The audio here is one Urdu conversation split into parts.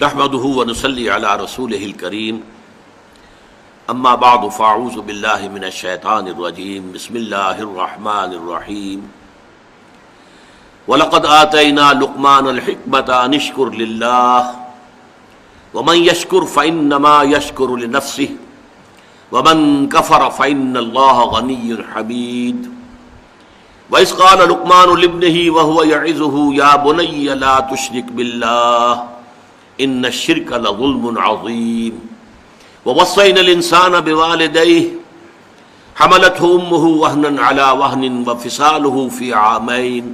نحمده ونصلي على رسوله الكريم اما بعد فاعوذ بالله من الشيطان الرجيم بسم الله الرحمن الرحيم ولقد آتينا لقمان الحكمة أن اشكر لله ومن يشكر فإنما يشكر لنفسه ومن كفر فإن الله غني حميد وإذ قال لقمان لابنه وهو يعظه يا بني لا تشرك بالله ان الشرك لظلم عظيم ووصينا الانسان بوالديه حملته امه وهنا على وهن وفصاله في عامين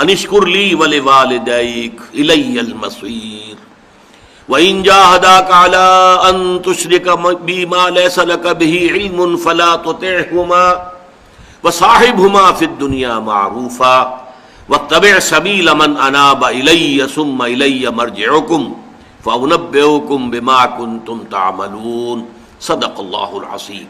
ان اشكر لي ولوالديك الي المصير وان جاهداك على ان تشرك بي ما ليس لك به علم فلا تطعهما وصاحبهما في الدنيا معروفا واتبع سبیل من اناب الی ثم الی مرجعکم فانبئکم بما کنتم تعملون صدق اللہ العظیم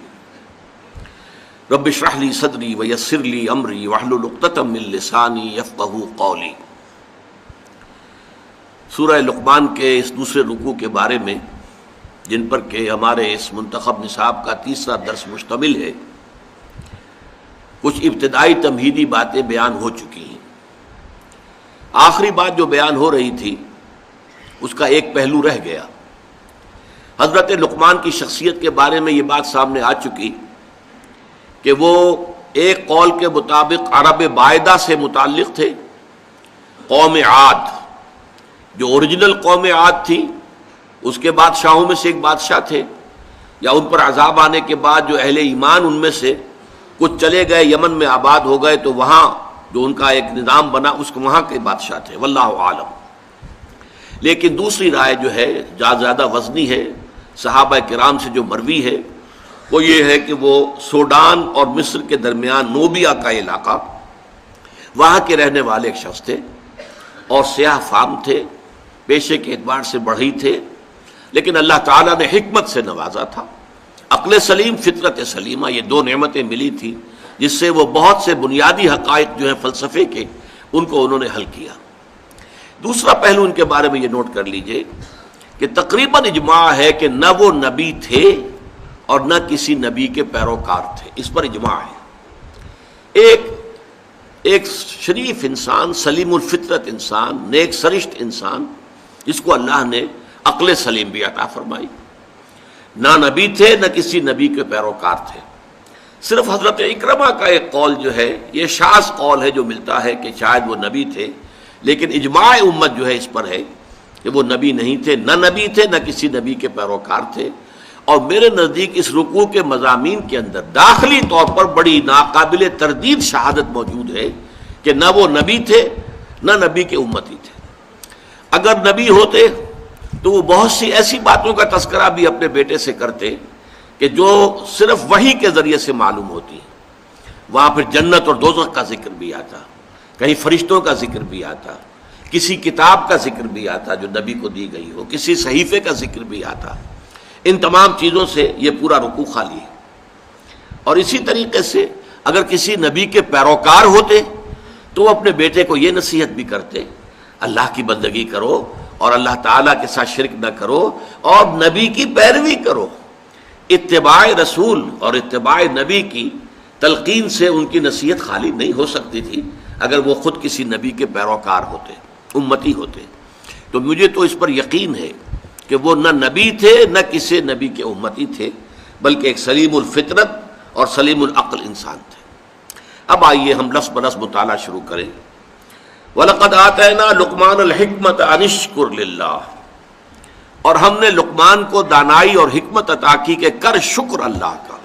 رب اشرح لی صدری ویسر لی امری واحلل عقدۃ من لسانی یفقہوا قولی۔ سورہ لقمان کے اس دوسرے رکوع کے بارے میں جن پر کہ ہمارے اس منتخب نصاب کا تیسرا درس مشتمل ہے، کچھ ابتدائی تمہیدی باتیں بیان ہو چکی ہیں۔ آخری بات جو بیان ہو رہی تھی اس کا ایک پہلو رہ گیا۔ حضرت لقمان کی شخصیت کے بارے میں یہ بات سامنے آ چکی کہ وہ ایک قول کے مطابق عرب بائدہ سے متعلق تھے، قوم عاد جو اوریجنل قوم عاد تھی، اس کے بادشاہوں میں سے ایک بادشاہ تھے، یا ان پر عذاب آنے کے بعد جو اہل ایمان ان میں سے کچھ چلے گئے، یمن میں آباد ہو گئے، تو وہاں جو ان کا ایک نظام بنا اس کو وہاں کے بادشاہ تھے، واللہ عالم۔ لیکن دوسری رائے جو ہے زیادہ وزنی ہے، صحابہ کرام سے جو مروی ہے، وہ یہ ہے کہ وہ سوڈان اور مصر کے درمیان نوبیا کا علاقہ، وہاں کے رہنے والے ایک شخص تھے اور سیاہ فام تھے، پیشے کے اعتبار سے بڑھئی تھے، لیکن اللہ تعالیٰ نے حکمت سے نوازا تھا، عقل سلیم، فطرت سلیمہ، یہ دو نعمتیں ملی تھی جس سے وہ بہت سے بنیادی حقائق جو ہیں فلسفے کے، ان کو انہوں نے حل کیا۔ دوسرا پہلو ان کے بارے میں یہ نوٹ کر لیجئے کہ تقریباً اجماع ہے کہ نہ وہ نبی تھے اور نہ کسی نبی کے پیروکار تھے، اس پر اجماع ہے۔ ایک شریف انسان، سلیم الفطرت انسان، نیک سرشت انسان، جس کو اللہ نے عقل سلیم بھی عطا فرمائی، نہ نبی تھے نہ کسی نبی کے پیروکار تھے۔ صرف حضرت اکرمہ کا ایک قول جو ہے، یہ شاذ قول ہے جو ملتا ہے کہ شاید وہ نبی تھے، لیکن اجماع امت جو ہے اس پر ہے کہ وہ نبی نہیں تھے، نہ نبی تھے نہ کسی نبی کے پیروکار تھے۔ اور میرے نزدیک اس رکوع کے مضامین کے اندر داخلی طور پر بڑی ناقابل تردید شہادت موجود ہے کہ نہ وہ نبی تھے نہ نبی کے امتی تھے۔ اگر نبی ہوتے تو وہ بہت سی ایسی باتوں کا تذکرہ بھی اپنے بیٹے سے کرتے کہ جو صرف وحی کے ذریعے سے معلوم ہوتی ہے۔ وہاں پھر جنت اور دوزخ کا ذکر بھی آتا، کہیں فرشتوں کا ذکر بھی آتا، کسی کتاب کا ذکر بھی آتا جو نبی کو دی گئی ہو، کسی صحیفے کا ذکر بھی آتا۔ ان تمام چیزوں سے یہ پورا رکوع خالی ہے۔ اور اسی طریقے سے اگر کسی نبی کے پیروکار ہوتے تو وہ اپنے بیٹے کو یہ نصیحت بھی کرتے، اللہ کی بندگی کرو اور اللہ تعالیٰ کے ساتھ شرک نہ کرو اور نبی کی پیروی کرو۔ اتباع رسول اور اتباع نبی کی تلقین سے ان کی نصیحت خالی نہیں ہو سکتی تھی اگر وہ خود کسی نبی کے پیروکار ہوتے، امتی ہوتے۔ تو مجھے تو اس پر یقین ہے کہ وہ نہ نبی تھے نہ کسی نبی کے امتی تھے، بلکہ ایک سلیم الفطرت اور سلیم العقل انسان تھے۔ اب آئیے ہم لفظ بلفظ مطالعہ شروع کریں۔ وَلَقَدْ آتَيْنَا لُقْمَانَ الْحِكْمَةَ أَنِ اشْكُرْ لِلَّهِ، اور ہم نے لقمان کو دانائی اور حکمت عطا کی کہ کر شکر اللہ کا۔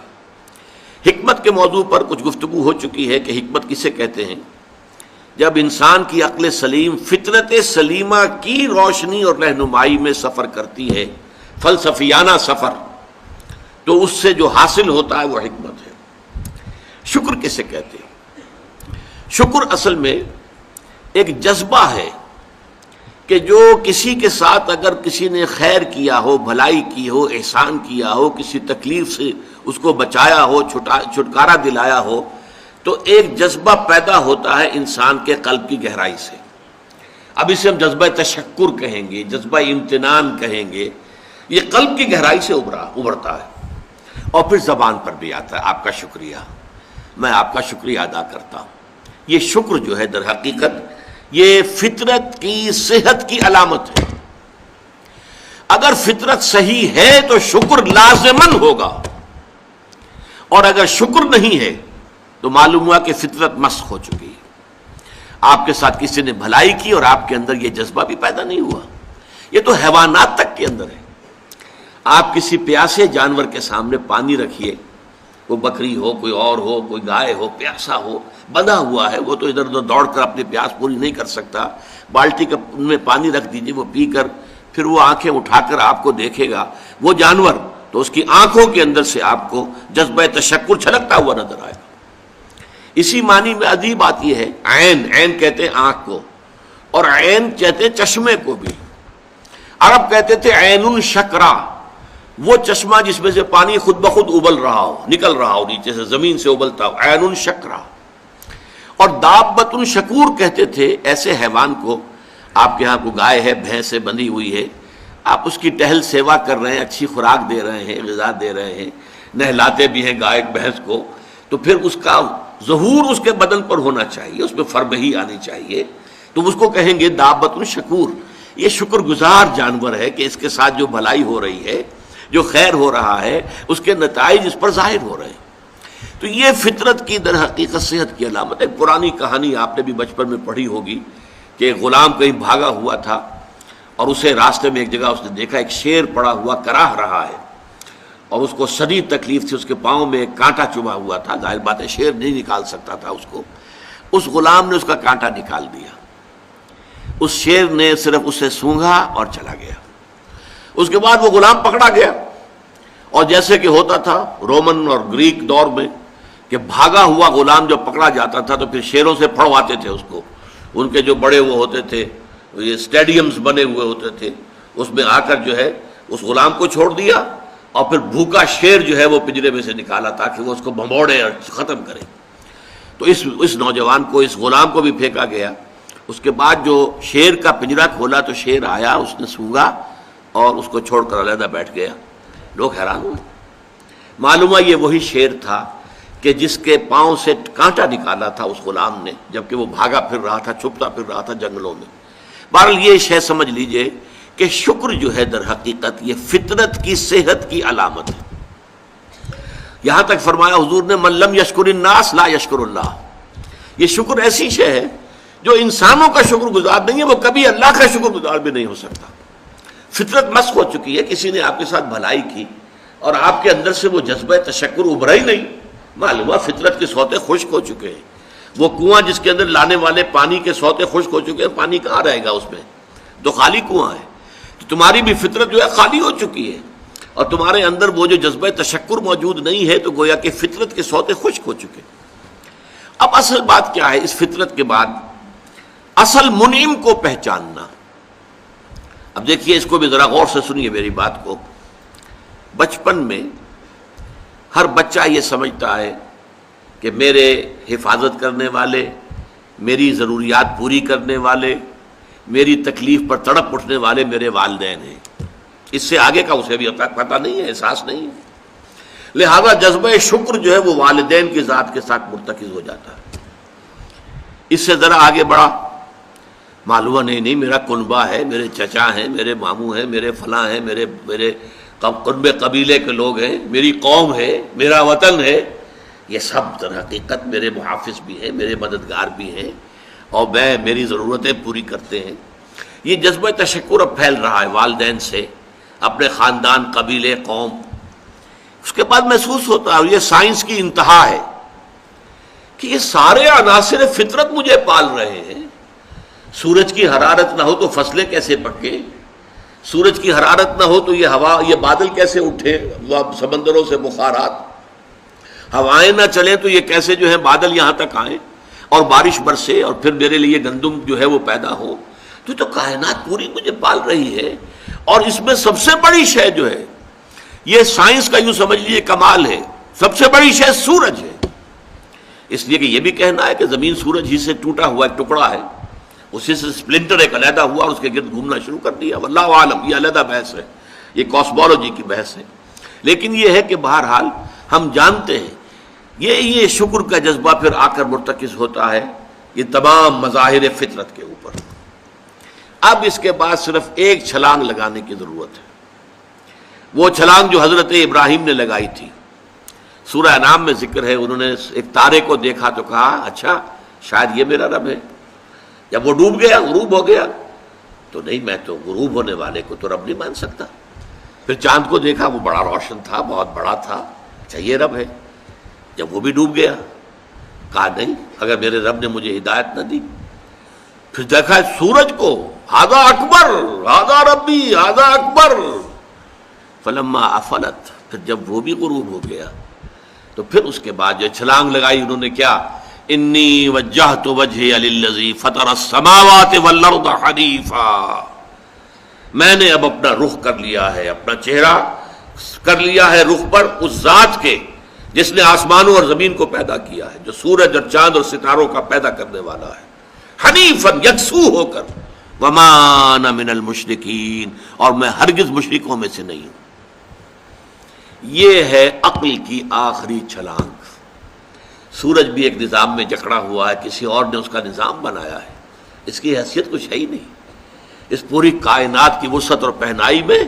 حکمت کے موضوع پر کچھ گفتگو ہو چکی ہے کہ حکمت کسے کہتے ہیں۔ جب انسان کی عقل سلیم فطرت سلیمہ کی روشنی اور رہنمائی میں سفر کرتی ہے، فلسفیانہ سفر، تو اس سے جو حاصل ہوتا ہے وہ حکمت ہے۔ شکر کسے کہتے ہیں؟ شکر اصل میں ایک جذبہ ہے کہ جو کسی کے ساتھ اگر کسی نے خیر کیا ہو، بھلائی کی ہو، احسان کیا ہو، کسی تکلیف سے اس کو بچایا ہو، چھٹکارا دلایا ہو، تو ایک جذبہ پیدا ہوتا ہے انسان کے قلب کی گہرائی سے۔ اب اسے ہم جذبہ تشکر کہیں گے، جذبہ امتنان کہیں گے. یہ قلب کی گہرائی سے ابھرتا ہے اور پھر زبان پر بھی آتا ہے. آپ کا شکریہ، میں آپ کا شکریہ ادا کرتا ہوں. یہ شکر جو ہے در حقیقت یہ فطرت کی صحت کی علامت ہے. اگر فطرت صحیح ہے تو شکر لازماً ہوگا، اور اگر شکر نہیں ہے تو معلوم ہوا کہ فطرت مسخ ہو چکی ہے. آپ کے ساتھ کسی نے بھلائی کی اور آپ کے اندر یہ جذبہ بھی پیدا نہیں ہوا. یہ تو حیوانات تک کے اندر ہے. آپ کسی پیاسے جانور کے سامنے پانی رکھیے، کوئی بکری ہو، کوئی اور ہو، کوئی گائے ہو، پیاسا ہو، بندھا ہوا ہے، وہ تو ادھر ادھر دوڑ کر اپنی پیاس پوری نہیں کر سکتا. بالٹی میں پانی رکھ دیجیے، وہ پی کر پھر وہ آنکھیں اٹھا کر آپ کو دیکھے گا. وہ جانور تو اس کی آنکھوں کے اندر سے آپ کو جذبہ تشکر چھلکتا ہوا نظر آئے گا. اسی معنی میں عجیب بات یہ ہے، عین کہتے ہیں آنکھ کو، اور عین کہتے ہیں چشمے کو بھی. عرب کہتے تھے عین شکرا، وہ چشمہ جس میں سے پانی خود بخود ابل رہا ہو، نکل رہا ہو، نیچے سے زمین سے ابلتا ہو، عین شکرا. اور دابۃ شکور کہتے تھے ایسے حیوان کو. آپ کے ہاں کو گائے ہے، بھینس سے بندھی ہوئی ہے، آپ اس کی ٹہل سیوا کر رہے ہیں، اچھی خوراک دے رہے ہیں، غذا دے رہے ہیں، نہلاتے بھی ہیں گائے بھینس کو، تو پھر اس کا ظہور اس کے بدن پر ہونا چاہیے، اس پہ فربہی آنی چاہیے. تو اس کو کہیں گے دابۃ شکور. یہ شکر گزار جانور ہے کہ اس کے ساتھ جو بھلائی ہو رہی ہے، جو خیر ہو رہا ہے، اس کے نتائج اس پر ظاہر ہو رہے ہیں. تو یہ فطرت کی در حقیقت صحت کی علامت ہے. پرانی کہانی آپ نے بھی بچپن میں پڑھی ہوگی کہ ایک غلام کہیں بھاگا ہوا تھا اور اسے راستے میں ایک جگہ اس نے دیکھا ایک شیر پڑا ہوا کراہ رہا ہے، اور اس کو شدید تکلیف تھی. اس کے پاؤں میں ایک کانٹا چبھا ہوا تھا. ظاہر بات ہے شیر نہیں نکال سکتا تھا اس کو. اس غلام نے اس کا کانٹا نکال دیا. اس شیر نے صرف اسے سونگھا اور چلا گیا. اس کے بعد وہ غلام پکڑا گیا، اور جیسے کہ ہوتا تھا رومن اور گریک دور میں کہ بھاگا ہوا غلام جب پکڑا جاتا تھا تو پھر شیروں سے پھڑواتے تھے اس کو. ان کے جو بڑے وہ ہوتے تھے، یہ اسٹیڈیمز بنے ہوئے ہوتے تھے، اس میں آ کر جو ہے اس غلام کو چھوڑ دیا، اور پھر بھوکا شیر جو ہے وہ پنجرے میں سے نکالا تاکہ وہ اس کو بھموڑے اور ختم کرے. تو اس نوجوان کو، اس غلام کو بھی پھینکا گیا. اس کے بعد جو شیر کا پنجرا کھولا تو شیر آیا، اس نے سونگا اور اس کو چھوڑ کر علیحدہ بیٹھ گیا. لوگ حیران ہوئے. معلوم ہے یہ وہی شیر تھا کہ جس کے پاؤں سے کانٹا نکالا تھا اس غلام نے، جبکہ وہ بھاگا پھر رہا تھا، چھپتا پھر رہا تھا جنگلوں میں. بہرحال یہ شے سمجھ لیجئے کہ شکر جو ہے در حقیقت یہ فطرت کی صحت کی علامت ہے. یہاں تک فرمایا حضور نے من لم یشکر الناس لا یشکر اللہ. یہ شکر ایسی شے ہے جو انسانوں کا شکر گزار نہیں ہے، وہ کبھی اللہ کا شکر گزار بھی نہیں ہو سکتا. فطرت مسخ ہو چکی ہے. کسی نے آپ کے ساتھ بھلائی کی اور آپ کے اندر سے وہ جذبہ تشکر ابھرا ہی نہیں. معلوم ہے فطرت کے سوتے خشک ہو چکے ہیں. وہ کنواں جس کے اندر لانے والے پانی کے سوتے خشک ہو چکے ہیں، پانی کہاں رہے گا اس میں؟ تو خالی کنواں ہے. تو تمہاری بھی فطرت جو ہے خالی ہو چکی ہے، اور تمہارے اندر وہ جو جذبہ تشکر موجود نہیں ہے، تو گویا کہ فطرت کے سوتے خشک ہو چکے. اب اصل بات کیا ہے؟ اس فطرت کے بعد اصل منعم کو پہچاننا. اب دیکھیے، اس کو بھی ذرا غور سے سنیے میری بات کو. بچپن میں ہر بچہ یہ سمجھتا ہے کہ میرے حفاظت کرنے والے، میری ضروریات پوری کرنے والے، میری تکلیف پر تڑپ اٹھنے والے میرے والدین ہیں. اس سے آگے کا اسے بھی پتہ نہیں ہے، احساس نہیں ہے. لہذا جذبہ شکر جو ہے وہ والدین کی ذات کے ساتھ مرتکز ہو جاتا ہے. اس سے ذرا آگے بڑھا، معلوم نہیں میرا کنبہ ہے، میرے چچا ہیں، میرے ماموں ہیں، میرے فلاں ہیں، میرے کنبے قبیلے کے لوگ ہیں، میری قوم ہے، میرا وطن ہے. یہ سب در حقیقت میرے محافظ بھی ہیں، میرے مددگار بھی ہیں، اور میری ضرورتیں پوری کرتے ہیں. یہ جذبہ تشکر اب پھیل رہا ہے والدین سے، اپنے خاندان، قبیلے، قوم. اس کے بعد محسوس ہوتا ہے، اور یہ سائنس کی انتہا ہے، کہ یہ سارے عناصر فطرت مجھے پال رہے ہیں. سورج کی حرارت نہ ہو تو فصلیں کیسے پکیں؟ سورج کی حرارت نہ ہو تو یہ ہوا، یہ بادل کیسے اٹھے، سمندروں سے بخارات؟ ہوائیں نہ چلیں تو یہ کیسے جو ہے بادل یہاں تک آئیں اور بارش برسے اور پھر میرے لیے گندم جو ہے وہ پیدا ہو؟ تو کائنات پوری مجھے پال رہی ہے. اور اس میں سب سے بڑی شے جو ہے، یہ سائنس کا یوں سمجھ لیجیے کمال ہے، سب سے بڑی شے سورج ہے. اس لیے کہ یہ بھی کہنا ہے کہ زمین سورج ہی سے ٹوٹا ہوا ایک ٹکڑا ہے، اسی سے سپلنٹر ایک علیحدہ ہوا اور اس کے گرد گھومنا شروع کر دیا. واللہ عالم، یہ علیحدہ بحث ہے، یہ کاسمولوجی کی بحث ہے. لیکن یہ ہے کہ بہرحال ہم جانتے ہیں یہ شکر کا جذبہ پھر آ کر مرتکز ہوتا ہے یہ تمام مظاہر فطرت کے اوپر. اب اس کے بعد صرف ایک چھلانگ لگانے کی ضرورت ہے، وہ چھلانگ جو حضرت ابراہیم نے لگائی تھی. سورہ انعام میں ذکر ہے، انہوں نے ایک تارے کو دیکھا تو کہا اچھا شاید یہ میرا رب ہے. جب وہ ڈوب گیا، غروب ہو گیا، تو نہیں میں تو غروب ہونے والے کو تو رب نہیں مان سکتا. پھر چاند کو دیکھا، وہ بڑا روشن تھا، بہت بڑا تھا، اچھا یہ رب ہے. جب وہ بھی ڈوب گیا، کہا نہیں اگر میرے رب نے مجھے ہدایت نہ دی. پھر دیکھا سورج کو، ہذا اکبر، ہذا ربی، ہذا اکبر. فلما افلت، پھر جب وہ بھی غروب ہو گیا تو پھر اس کے بعد جو چھلانگ لگائی انہوں نے کیا، انی وجہت وجہی للذی فطر السماوات والارض حنیفا، میں نے اب اپنا رخ کر لیا ہے، اپنا چہرہ کر لیا ہے رخ پر اس ذات کے جس نے آسمانوں اور زمین کو پیدا کیا ہے، جو سورج اور چاند اور ستاروں کا پیدا کرنے والا ہے. حنیفا، یکسو ہو کر. وما انا من المشرکین، اور میں ہرگز مشرکوں میں سے نہیں ہوں. یہ ہے عقل کی آخری چھلانگ. سورج بھی ایک نظام میں جکڑا ہوا ہے، کسی اور نے اس کا نظام بنایا ہے، اس کی حیثیت کچھ ہے ہی نہیں. اس پوری کائنات کی وسعت اور پہنائی میں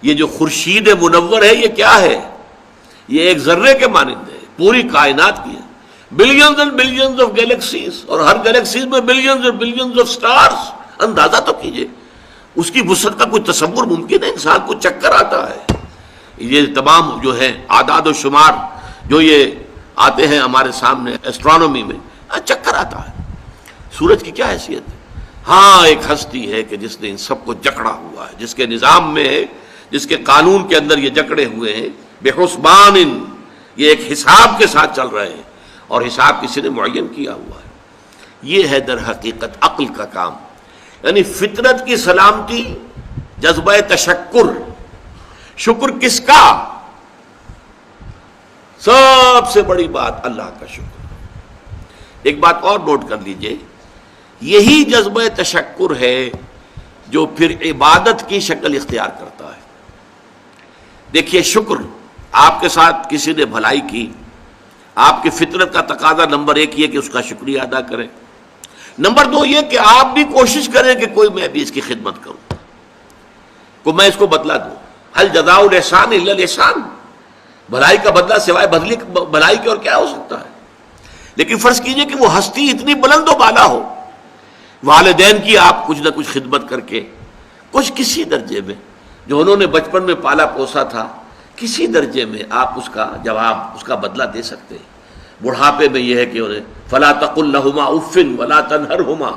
یہ جو خورشید منور ہے یہ کیا ہے؟ یہ ایک ذرے کے مانند ہے. پوری کائنات کی ہے، billions and billions of galaxies, اور ہر گیلیکسیز میں بلینز اور بلینز آف سٹارز. اندازہ تو کیجئے اس کی وسعت کا کوئی تصور ممکن ہے؟ انسان کو چکر آتا ہے. یہ تمام جو ہے اعداد و شمار جو یہ آتے ہیں ہمارے سامنے ایسٹرونومی میں، چکر آتا ہے. سورج کی کیا حیثیت ہے؟ ہاں ایک ہستی ہے کہ جس نے ان سب کو جکڑا ہوا ہے، جس کے نظام میں ہے، جس کے قانون کے اندر یہ جکڑے ہوئے ہیں. بے حسبان، یہ ایک حساب کے ساتھ چل رہے ہیں، اور حساب کسی نے معین کیا ہوا ہے. یہ ہے در حقیقت عقل کا کام. یعنی فطرت کی سلامتی، جذبہ تشکر. شکر کس کا؟ سب سے بڑی بات اللہ کا شکر. ایک بات اور نوٹ کر لیجئے، یہی جذبہ تشکر ہے جو پھر عبادت کی شکل اختیار کرتا ہے. دیکھیے شکر، آپ کے ساتھ کسی نے بھلائی کی، آپ کی فطرت کا تقاضا نمبر ایک یہ کہ اس کا شکریہ ادا کریں. نمبر دو یہ کہ آپ بھی کوشش کریں کہ کوئی میں بھی اس کی خدمت کروں، کو میں اس کو بدلہ دوں. هل جزاء الاحسان الا الاحسان، بھلائی کا بدلہ سوائے بھلائی کے اور کیا ہو سکتا ہے؟ لیکن فرض کیجئے کہ وہ ہستی اتنی بلند و بالا ہو، والدین کی آپ کچھ نہ کچھ خدمت کر کے، کچھ کسی درجے میں جو انہوں نے بچپن میں پالا پوسا تھا، کسی درجے میں آپ اس کا جواب، اس کا بدلہ دے سکتے ہیں. بڑھاپے میں یہ ہے کہ انہیں فلا تقل لہما اف ولا تنہرہما،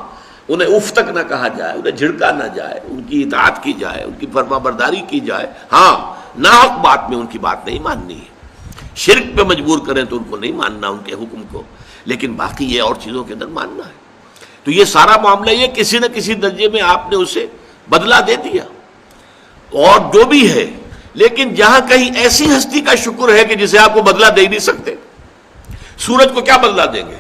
انہیں اف تک نہ کہا جائے، انہیں جھڑکا نہ جائے، ان کی اطاعت کی جائے، ان کی فرما برداری کی جائے. ہاں ناحق بات میں ان کی بات نہیں ماننی ہے، شرک پہ مجبور کریں تو ان کو نہیں ماننا ان کے حکم کو، لیکن باقی یہ اور چیزوں کے اندر ماننا ہے. تو یہ سارا معاملہ یہ کسی نہ کسی درجے میں آپ نے اسے بدلہ دے دیا اور جو بھی ہے. لیکن جہاں کہیں ایسی ہستی کا شکر ہے کہ جسے آپ کو بدلہ دے نہیں سکتے، سورج کو کیا بدلہ دیں گے،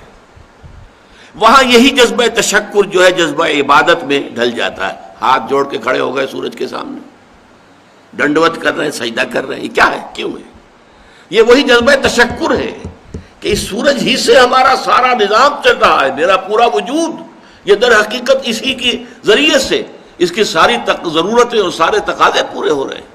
وہاں یہی جذبہ تشکر جو ہے جذبہ عبادت میں ڈھل جاتا ہے. ہاتھ جوڑ کے کھڑے ہو گئے سورج کے سامنے، ڈنڈوت کر رہے ہیں، سجدہ کر رہے ہیں. یہ کیا ہے، کیوں ہے؟ یہ وہی جذبہ تشکر ہے کہ اس سورج ہی سے ہمارا سارا نظام چل رہا ہے، میرا پورا وجود یہ در حقیقت اسی کے ذریعے سے اس کی ساری ضرورتیں اور سارے تقاضے پورے ہو رہے ہیں.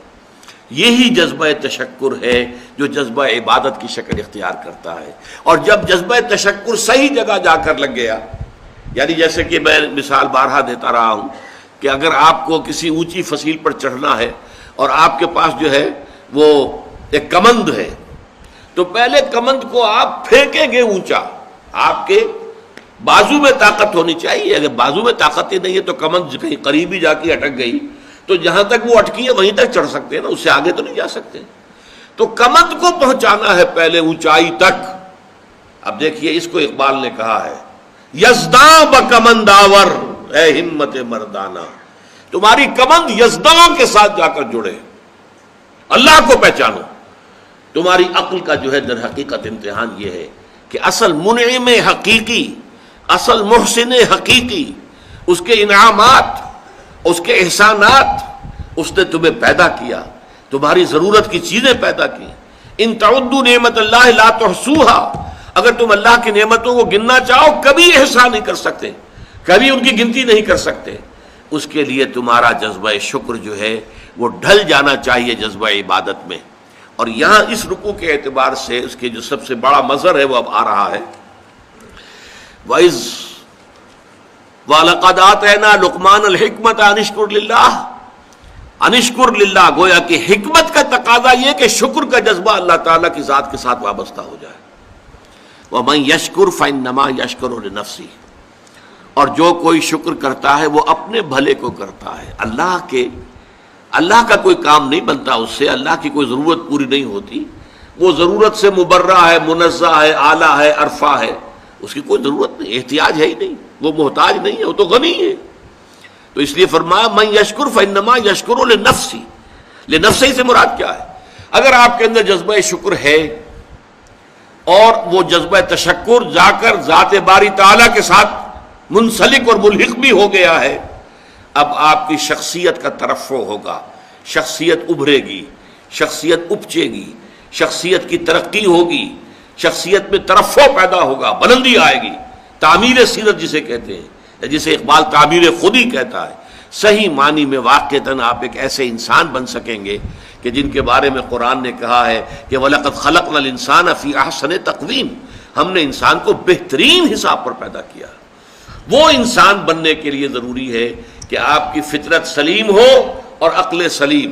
یہی جذبہ تشکر ہے جو جذبہ عبادت کی شکل اختیار کرتا ہے. اور جب جذبہ تشکر صحیح جگہ جا کر لگ گیا، یعنی جیسے کہ میں مثال بارہا دیتا رہا ہوں کہ اگر آپ کو کسی اونچی فصیل پر چڑھنا ہے اور آپ کے پاس جو ہے وہ ایک کمند ہے، تو پہلے کمند کو آپ پھینکیں گے اونچا، آپ کے بازو میں طاقت ہونی چاہیے. اگر بازو میں طاقت ہی نہیں ہے تو کمند کہیں قریب ہی جا کے اٹک گئی تو جہاں تک وہ اٹکی ہے وہیں تک چڑھ سکتے ہیں نا، اس سے آگے تو نہیں جا سکتے. تو کمند کو پہنچانا ہے پہلے اونچائی تک. اب دیکھیے اس کو اقبال نے کہا ہے، یزداں بکمند آور اے ہمت مردانہ، تمہاری کمند یزداں کے ساتھ جا کر جڑے، اللہ کو پہچانو. تمہاری عقل کا جو ہے در حقیقت امتحان یہ ہے کہ اصل منعم حقیقی، اصل محسن حقیقی، اس کے انعامات، اس کے احسانات، اس نے تمہیں پیدا کیا، تمہاری ضرورت کی چیزیں پیدا کی. ان تعدوا نعمت اللہ لا تحصوها، اگر تم اللہ کی نعمتوں کو گننا چاہو کبھی احسان نہیں کر سکتے، کبھی ان کی گنتی نہیں کر سکتے. اس کے لیے تمہارا جذبہ شکر جو ہے وہ ڈھل جانا چاہیے جذبہ عبادت میں. اور یہاں اس رکوع کے اعتبار سے اس کے جو سب سے بڑا مظہر ہے وہ اب آ رہا ہے. وَإِذْ وَلَقَدْ آتَيْنَا لُقْمَانَ الْحِكْمَةَ أَنِ اشْكُرْ لِلَّهِ، ان اشکر للہ، گویا کہ حکمت کا تقاضا یہ کہ شکر کا جذبہ اللہ تعالیٰ کی ذات کے ساتھ وابستہ ہو جائے. وَمَن يَشْكُرْ فَإِنَّمَا يَشْكُرُ لِنَفْسِهِ، اور جو کوئی شکر کرتا ہے وہ اپنے بھلے کو کرتا ہے. اللہ کا کوئی کام نہیں بنتا اس سے، اللہ کی کوئی ضرورت پوری نہیں ہوتی. وہ ضرورت سے مبرہ ہے، منزہ ہے، اعلیٰ ہے، عرفہ ہے، اس کی کوئی ضرورت نہیں، احتیاج ہے ہی نہیں، وہ محتاج نہیں ہے، وہ تو غنی ہے. تو اس لیے فرمایا من یشکر فانما یشکر لنفسہ. لنفسہ سے مراد کیا ہے؟ اگر آپ کے اندر جذبہ شکر ہے اور وہ جذبہ تشکر جا کر ذات باری تعالیٰ کے ساتھ منسلک اور ملحق بھی ہو گیا ہے، اب آپ کی شخصیت کا ترفع ہوگا، شخصیت ابھرے گی، شخصیت اپچے گی، شخصیت کی ترقی ہوگی، شخصیت میں ترفع پیدا ہوگا، بلندی آئے گی. تعمیر سیرت جسے کہتے ہیں، جسے اقبال تعبیر خودی کہتا ہے. صحیح معنی میں واقعتاً آپ ایک ایسے انسان بن سکیں گے کہ جن کے بارے میں قرآن نے کہا ہے کہ وَلَقَدْ خَلَقْنَا الْإِنسَانَ فِي أَحْسَنِ تَقْوِيمٍ، ہم نے انسان کو بہترین حساب پر پیدا کیا. وہ انسان بننے کے لیے ضروری ہے کہ آپ کی فطرت سلیم ہو اور عقل سلیم.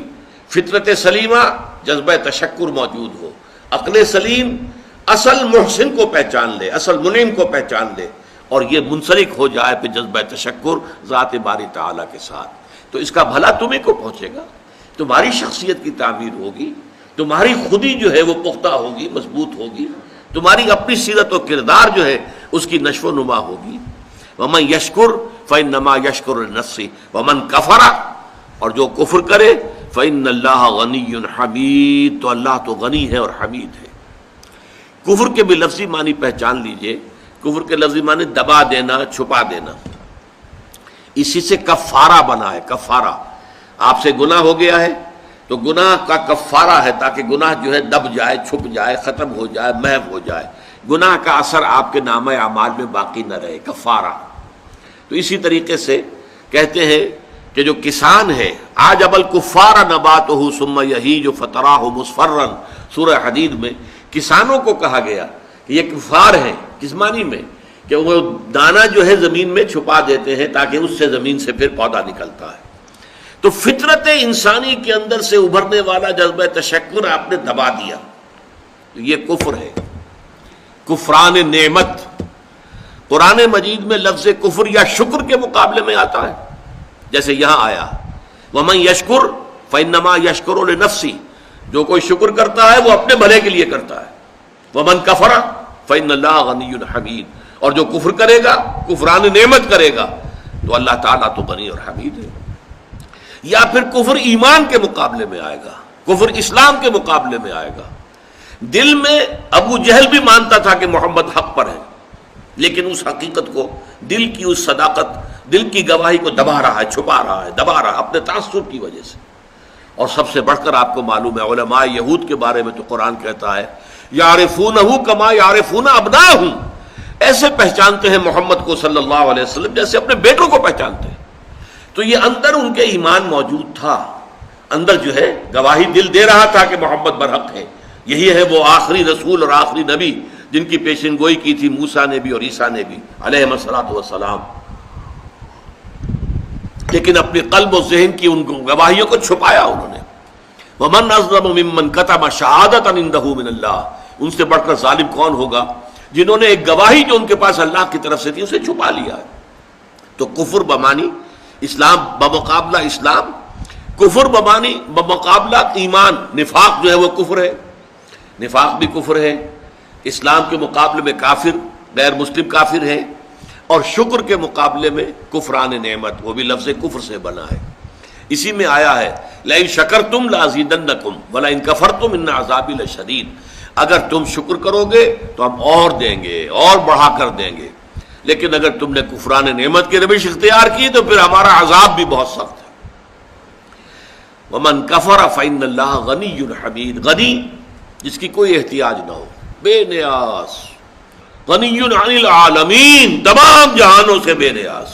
فطرت سلیمہ جذبہ تشکر موجود ہو، عقل سلیم اصل محسن کو پہچان لے، اصل منعم کو پہچان لے، اور یہ منسلک ہو جائے پہ جذبہ تشکر ذات باری تعالیٰ کے ساتھ. تو اس کا بھلا تمہیں کو پہنچے گا، تمہاری شخصیت کی تعمیر ہوگی، تمہاری خودی جو ہے وہ پختہ ہوگی، مضبوط ہوگی، تمہاری اپنی سیرت و کردار جو ہے اس کی نشو و نما ہوگی. وَمَن يَشْكُرْ فَإِنَّمَا يَشْكُرُ لِنَفْسِهِ وَمَن كَفَرَ، اور جو کفر کرے فَإِنَّ اللَّهَ غَنِيٌّ حَمِيدٌ، تو اللہ تو غنی ہے اور حمید ہے. کفر کے بھی لفظی معنی پہچان لیجئے. کفر کے لفظی معنی دبا دینا، چھپا دینا. اسی سے کفارہ بنا ہے. کفارہ، آپ سے گناہ ہو گیا ہے تو گناہ کا کفارہ ہے تاکہ گناہ جو ہے دب جائے، چھپ جائے، ختم ہو جائے، محو ہو جائے، گناہ کا اثر آپ کے نامہ اعمال میں باقی نہ رہے. کفارہ. تو اسی طریقے سے کہتے ہیں کہ جو کسان ہے عجب الکفار نباتہ ثم یہیج فتراہ مصفرا، سورہ حدید میں کسانوں کو کہا گیا کہ یہ کفار ہیں. کس معنی میں؟ کہ وہ دانہ جو ہے زمین میں چھپا دیتے ہیں تاکہ اس سے زمین سے پھر پودا نکلتا ہے. تو فطرت انسانی کے اندر سے ابھرنے والا جذبہ تشکر آپ نے دبا دیا، تو یہ کفر ہے، کفران نعمت. قرآن مجید میں لفظ کفر یا شکر کے مقابلے میں آتا ہے، جیسے یہاں آیا وَمَن يَشْكُرْ فَإِنَّمَا يَشْكُرُ لِنَفْسِهِ، جو کوئی شکر کرتا ہے وہ اپنے بھلے کے لیے کرتا ہے. وَمَن كَفَرَ فَإِنَّ اللَّهَ غَنِيٌّ حَمِيدٌ، اور جو کفر کرے گا، کفران نعمت کرے گا، تو اللہ تعالیٰ تو غنی اور حمید ہے. یا پھر کفر ایمان کے مقابلے میں آئے گا، کفر اسلام کے مقابلے میں آئے گا. دل میں ابو جہل بھی مانتا تھا کہ محمد حق پر ہے، لیکن اس حقیقت کو، دل کی اس صداقت، دل کی گواہی کو دبا رہا ہے، چھپا رہا ہے، دبا رہا ہے اپنے تعصب کی وجہ سے. اور سب سے بڑھ کر آپ کو معلوم ہے علماء یہود کے بارے میں تو قرآن کہتا ہے یعرفونہ کما یعرفون ابناءہم، ایسے پہچانتے ہیں محمد کو صلی اللہ علیہ وسلم جیسے اپنے بیٹوں کو پہچانتے ہیں. تو یہ اندر ان کے ایمان موجود تھا، اندر جو ہے گواہی دل دے رہا تھا کہ محمد برحق ہے. یہی ہے وہ آخری رسول اور آخری نبی جن کی پیشن گوئی کی تھی موسیٰ نے بھی اور عیسیٰ نے بھی علیہم الصلوۃ والسلام. لیکن اپنے قلب و ذہن کی ان گواہیوں کو چھپایا انہوں نے. وَمَنْ أَظْلَمُ مِمَّنْ كَتَمَ شَهَادَةً عِندَهُ مِنَ اللَّهِ، ان سے بڑھ کر ظالم کون ہوگا جنہوں نے ایک گواہی جو ان کے پاس اللہ کی طرف سے تھی اسے چھپا لیا ہے. تو کفر بمانی اسلام بمقابلہ اسلام، کفر بمانی بمقابلہ ایمان. نفاق جو ہے وہ کفر ہے، نفاق بھی کفر ہے. اسلام کے مقابلے میں کافر، غیر مسلم کافر ہے. اور شکر کے مقابلے میں کفران نعمت، وہ بھی لفظ کفر سے بنا ہے. اسی میں آیا ہے لئن شکرتم لازیدنکم ولئن کفرتم ان عذابی لشدید، اگر تم شکر کرو گے تو ہم اور دیں گے، اور بڑھا کر دیں گے. لیکن اگر تم نے کفران نعمت کی روش اختیار کی تو پھر ہمارا عذاب بھی بہت سخت ہے۔ ومن کفر فإن اللہ غنی حمید، غنی جس کی کوئی احتیاج نہ ہو، بے نیاز، غنی عن العالمین، تمام جہانوں سے بے نیاز،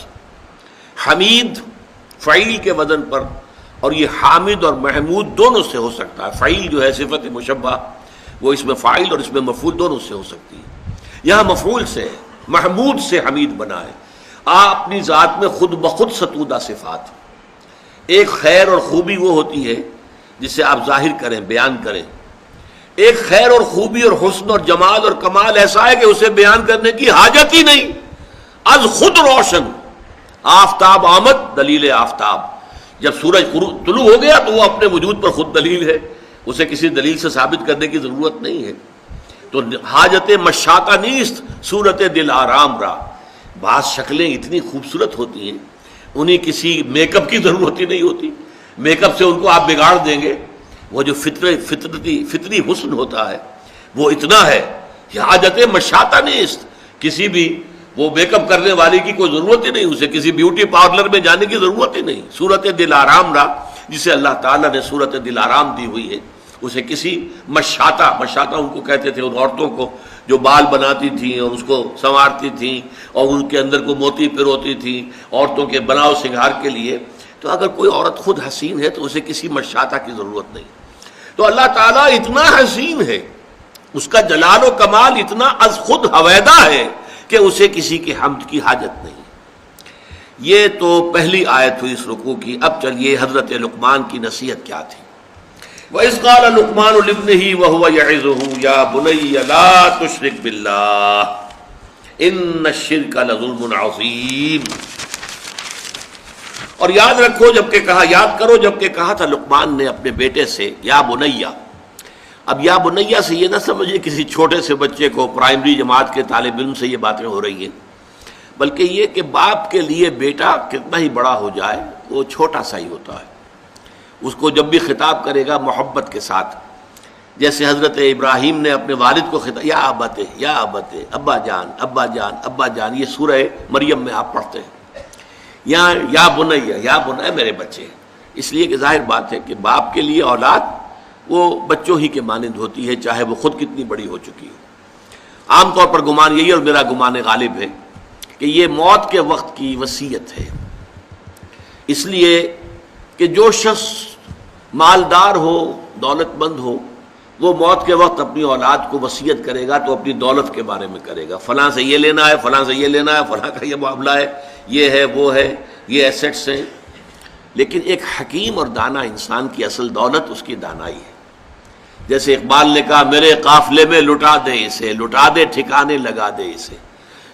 حمید فعیل کے وزن پر، اور یہ حامد اور محمود دونوں سے ہو سکتا ہے۔ فعیل جو ہے صفت مشبہ وہ اس میں فاعل اور اس میں مفعول دونوں سے ہو سکتی ہے، یہاں مفعول سے محمود سے حمید بنا ہے۔ آپ اپنی ذات میں خود بخود ستودہ صفات، ایک خیر اور خوبی وہ ہوتی ہے جسے آپ ظاہر کریں، بیان کریں، ایک خیر اور خوبی اور حسن اور جمال اور کمال ایسا ہے کہ اسے بیان کرنے کی حاجت ہی نہیں، از خود روشن۔ آفتاب آمد، دلیل آفتاب، جب سورج طلوع ہو گیا تو وہ اپنے وجود پر خود دلیل ہے، اسے کسی دلیل سے ثابت کرنے کی ضرورت نہیں ہے۔ تو حاجت مشاطہ نیست صورت دل آرام را، بعض شکلیں اتنی خوبصورت ہوتی ہیں انہیں کسی میک اپ کی ضرورت ہی نہیں ہوتی، میک اپ سے ان کو آپ بگاڑ دیں گے۔ وہ جو فطری حسن ہوتا ہے وہ اتنا ہے کہ حاجت مشاطہ نیست، کسی بھی وہ میک اپ کرنے والی کی کوئی ضرورت ہی نہیں، اسے کسی بیوٹی پارلر میں جانے کی ضرورت ہی نہیں۔ صورت دل آرام را جسے اللہ تعالیٰ نے صورت دل آرام دی ہوئی ہے، اسے کسی مشاطہ ان کو کہتے تھے ان عورتوں کو جو بال بناتی تھیں اور اس کو سنوارتی تھیں اور ان کے اندر کو موتی پروتی تھیں عورتوں کے بناؤ سنگھار کے لیے، تو اگر کوئی عورت خود حسین ہے تو اسے کسی مشاطہ کی ضرورت نہیں۔ تو اللہ تعالیٰ اتنا حسین ہے، اس کا جلال و کمال اتنا از خود ہویدہ ہے کہ اسے کسی کے حمد کی حاجت نہیں۔ یہ تو پہلی آیت ہوئی اس رکوع کی۔ اب چلیے حضرت لقمان کی نصیحت کیا تھی۔ وَإِذْ قَالَ لُقْمَانُ لِابْنِهِ وَهُوَ يَعِظُهُ يَا بُنَيَّ لَا تُشْرِكْ بِاللَّهِ إِنَّ الشِّرْكَ لَظُلْمٌ عَظِيمٌ۔ اور یاد رکھو یاد کرو جب کہ کہا تھا لقمان نے اپنے بیٹے سے یا بنیا۔ اب یا بنیا سے یہ نہ سمجھے کسی چھوٹے سے بچے کو، پرائمری جماعت کے طالب علم سے یہ باتیں ہو رہی ہیں، بلکہ یہ کہ باپ کے لیے بیٹا کتنا ہی بڑا ہو جائے وہ چھوٹا سا ہی ہوتا ہے۔ اس کو جب بھی خطاب کرے گا محبت کے ساتھ، جیسے حضرت ابراہیم نے اپنے والد کو خطاب، یا ابت، یا ابت، ابا جان، ابا جان، ابا جان، یہ سورہ مریم میں آپ پڑھتے ہیں۔ یہاں یا بنیا، یا بنیا میرے بچے، اس لیے کہ ظاہر بات ہے کہ باپ کے لیے اولاد وہ بچوں ہی کے مانند ہوتی ہے، چاہے وہ خود کتنی بڑی ہو چکی ہو۔ عام طور پر گمان یہی اور میرا گمان غالب ہے کہ یہ موت کے وقت کی وصیت ہے، اس لیے کہ جو شخص مالدار ہو، دولت مند ہو، وہ موت کے وقت اپنی اولاد کو وصیت کرے گا تو اپنی دولت کے بارے میں کرے گا، فلاں سے یہ لینا ہے، فلاں سے یہ لینا ہے، فلاں کا یہ معاملہ ہے، یہ ہے، وہ ہے، یہ ایسٹس ہیں۔ لیکن ایک حکیم اور دانا انسان کی اصل دولت اس کی دانائی ہے۔ جیسے اقبال نے کہا میرے قافلے میں لٹا دے اسے، لٹا دے ٹھکانے لگا دے اسے،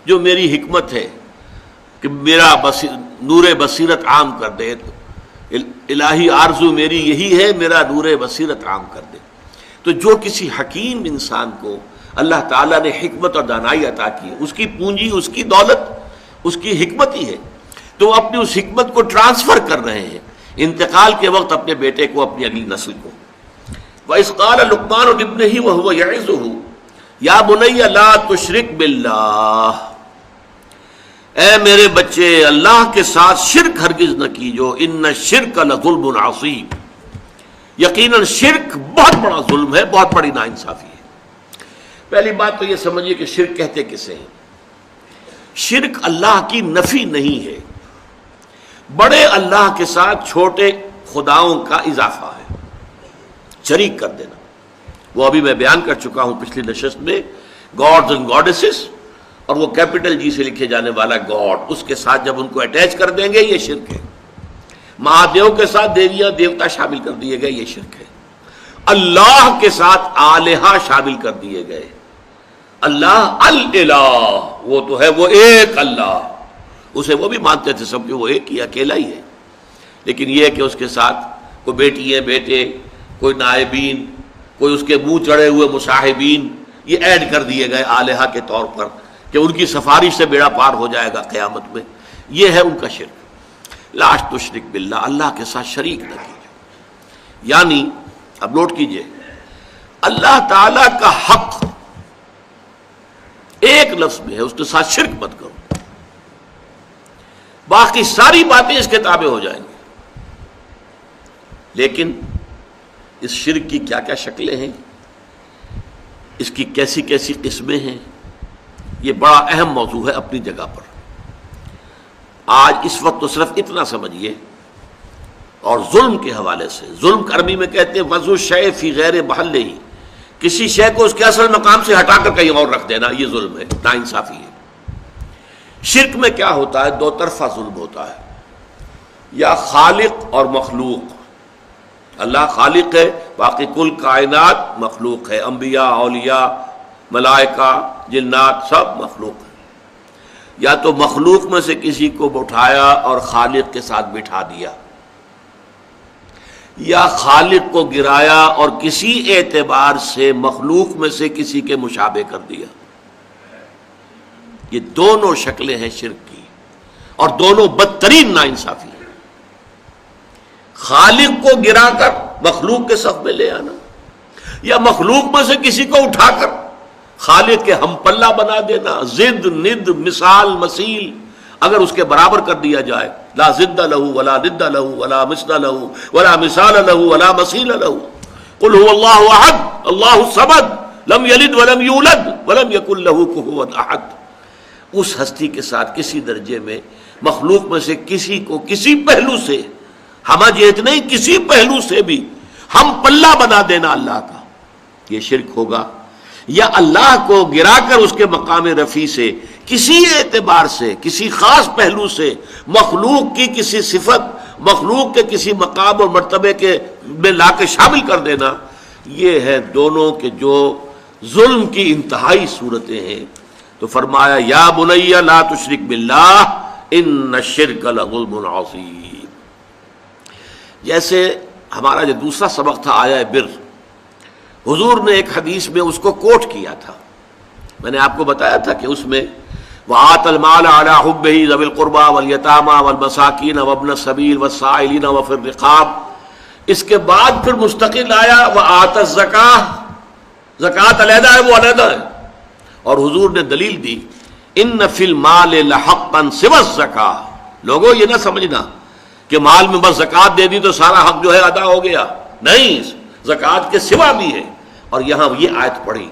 جو میری حکمت ہے کہ میرا نور بصیرت عام کر دے، الہی آرزو میری یہی ہے میرا نور بصیرت عام کر دے۔ تو جو کسی حکیم انسان کو اللہ تعالیٰ نے حکمت اور دانائی عطا کی ہے، اس کی پونجی، اس کی دولت، اس کی حکمت ہی ہے، تو وہ اپنی اس حکمت کو ٹرانسفر کر رہے ہیں انتقال کے وقت اپنے بیٹے کو، اپنی اگلی نسل کو۔ وَإِذْ قَالَ لُقْمَانُ لِابْنِهِ وَهُوَ يَعِظُهُ يَا بُنَيَّ لَا تُشْرِكْ بِاللَّهِ، اے میرے بچے اللہ کے ساتھ شرک ہرگز نہ کیجو، ان الشرک لظلم عظیم، یقیناً شرک بہت بڑا ظلم ہے، بہت بڑی ناانصافی ہے۔ پہلی بات تو یہ سمجھیے کہ شرک کہتے کسے ہیں؟ شرک اللہ کی نفی نہیں ہے، بڑے اللہ کے ساتھ چھوٹے خداؤں کا اضافہ ہے، شریک کر دینا۔ وہ ابھی میں بیان کر چکا ہوں پچھلی نشست میں، گاڈز اینڈ گاڈیسز، اور وہ کیپٹل جی سے لکھے جانے والا گاڈ، اس کے ساتھ جب ان کو اٹیچ کر دیں گے یہ شرک ہے۔ مہادیو کے ساتھ دیویاں دیوتا شامل کر دیے گئے، یہ شرک ہے۔ اللہ کے ساتھ آلہہ شامل کر دیے گئے، اللہ الالہ، وہ تو ہے وہ ایک اللہ، اسے وہ بھی مانتے تھے سب کہ وہ ایک ہی اکیلا ہی ہے، لیکن یہ کہ اس کے ساتھ کوئی بیٹی ہے، بیٹے، کوئی نائبین، کوئی اس کے منہ چڑھے ہوئے مصاحبین، یہ ایڈ کر دیے گئے آلہہ کے طور پر کہ ان کی سفارش سے بیڑا پار ہو جائے گا قیامت میں۔ یہ ہے ان کا شرک۔ لا تشرک باللہ، اللہ کے ساتھ شریک نہ کیجیے، یعنی اب نوٹ کیجئے، اللہ تعالی کا حق ایک لفظ میں ہے، اس کے ساتھ شرک مت کرو۔ باقی ساری باتیں اس کے تابع ہو جائیں گی۔ لیکن اس شرک کی کیا کیا شکلیں ہیں، اس کی کیسی کیسی قسمیں ہیں، یہ بڑا اہم موضوع ہے اپنی جگہ پر۔ آج اس وقت تو صرف اتنا سمجھیے، اور ظلم کے حوالے سے، ظلم عربی میں کہتے ہیں وضع الشیء فی غیر محلہ، کسی شے کو اس کے اصل مقام سے ہٹا کر کہیں اور رکھ دینا، یہ ظلم ہے، ناانصافی ہے۔ شرک میں کیا ہوتا ہے؟ دو طرفہ ظلم ہوتا ہے، یا خالق اور مخلوق۔ اللہ خالق ہے، باقی کل کائنات مخلوق ہے، انبیاء، اولیاء، ملائکہ، جنات سب مخلوق ہیں۔ یا تو مخلوق میں سے کسی کو اٹھایا اور خالق کے ساتھ بٹھا دیا، یا خالق کو گرایا اور کسی اعتبار سے مخلوق میں سے کسی کے مشابہ کر دیا۔ یہ دونوں شکلیں ہیں شرک کی، اور دونوں بدترین ناانصافی ہیں۔ خالق کو گرا کر مخلوق کے صف میں لے آنا، یا مخلوق میں سے کسی کو اٹھا کر خالق کے ہم پلہ بنا دینا، ضد، ند، مثال، مثیل اگر اس کے برابر کر دیا جائے، لا ضد لہ ولا ند لہ ولا مثل لہ ولا مثال لہ ولا مثیل لہ، قل هو اللہ احد اللہ الصمد لم یلد ولم یولد ولم یکن لہ کفوا احد۔ اس ہستی کے ساتھ کسی درجے میں مخلوق میں سے کسی کو کسی پہلو سے، ہمہ جہت نہیں، کسی پہلو سے بھی ہم پلہ بنا دینا اللہ کا، یہ شرک ہوگا۔ یا اللہ کو گرا کر اس کے مقام رفیع سے کسی اعتبار سے، کسی خاص پہلو سے مخلوق کی کسی صفت، مخلوق کے کسی مقام اور مرتبے کے میں لا کے شامل کر دینا، یہ ہے دونوں کے جو ظلم کی انتہائی صورتیں ہیں۔ تو فرمایا یا بنی لا تشرک باللہ ان الشرک لظلم عظیم۔ جیسے ہمارا جو دوسرا سبق تھا آیا بر، حضور نے ایک حدیث میں اس کو کوٹ کیا تھا، میں نے آپ کو بتایا تھا کہ اس میں وَآتَ الْمَالَ عَلَىٰ حُبِّهِ ذَوِي الْقُرْبَىٰ وَالْيَتَامَىٰ وَالْمَسَاكِينَ وَابْنَ السَّبِيلِ وَالسَّائِلِينَ وَفِي الرِّقَابِ، اس کے بعد پھر مستقل آیا وَآتَ الزَّكَاةَ، زکوٰۃ علیحدہ ہے، وہ علیحدہ ہے، اور حضور نے دلیل دی ان فی المال لحقا سوى الزکاة۔ لوگوں یہ نہ سمجھنا کہ مال میں بس زکوٰۃ دے دی تو سارا حق جو ہے ادا ہو گیا، نہیں، زکوٰۃ کے سوا بھی ہے۔ اور یہاں یہ آیت پڑھی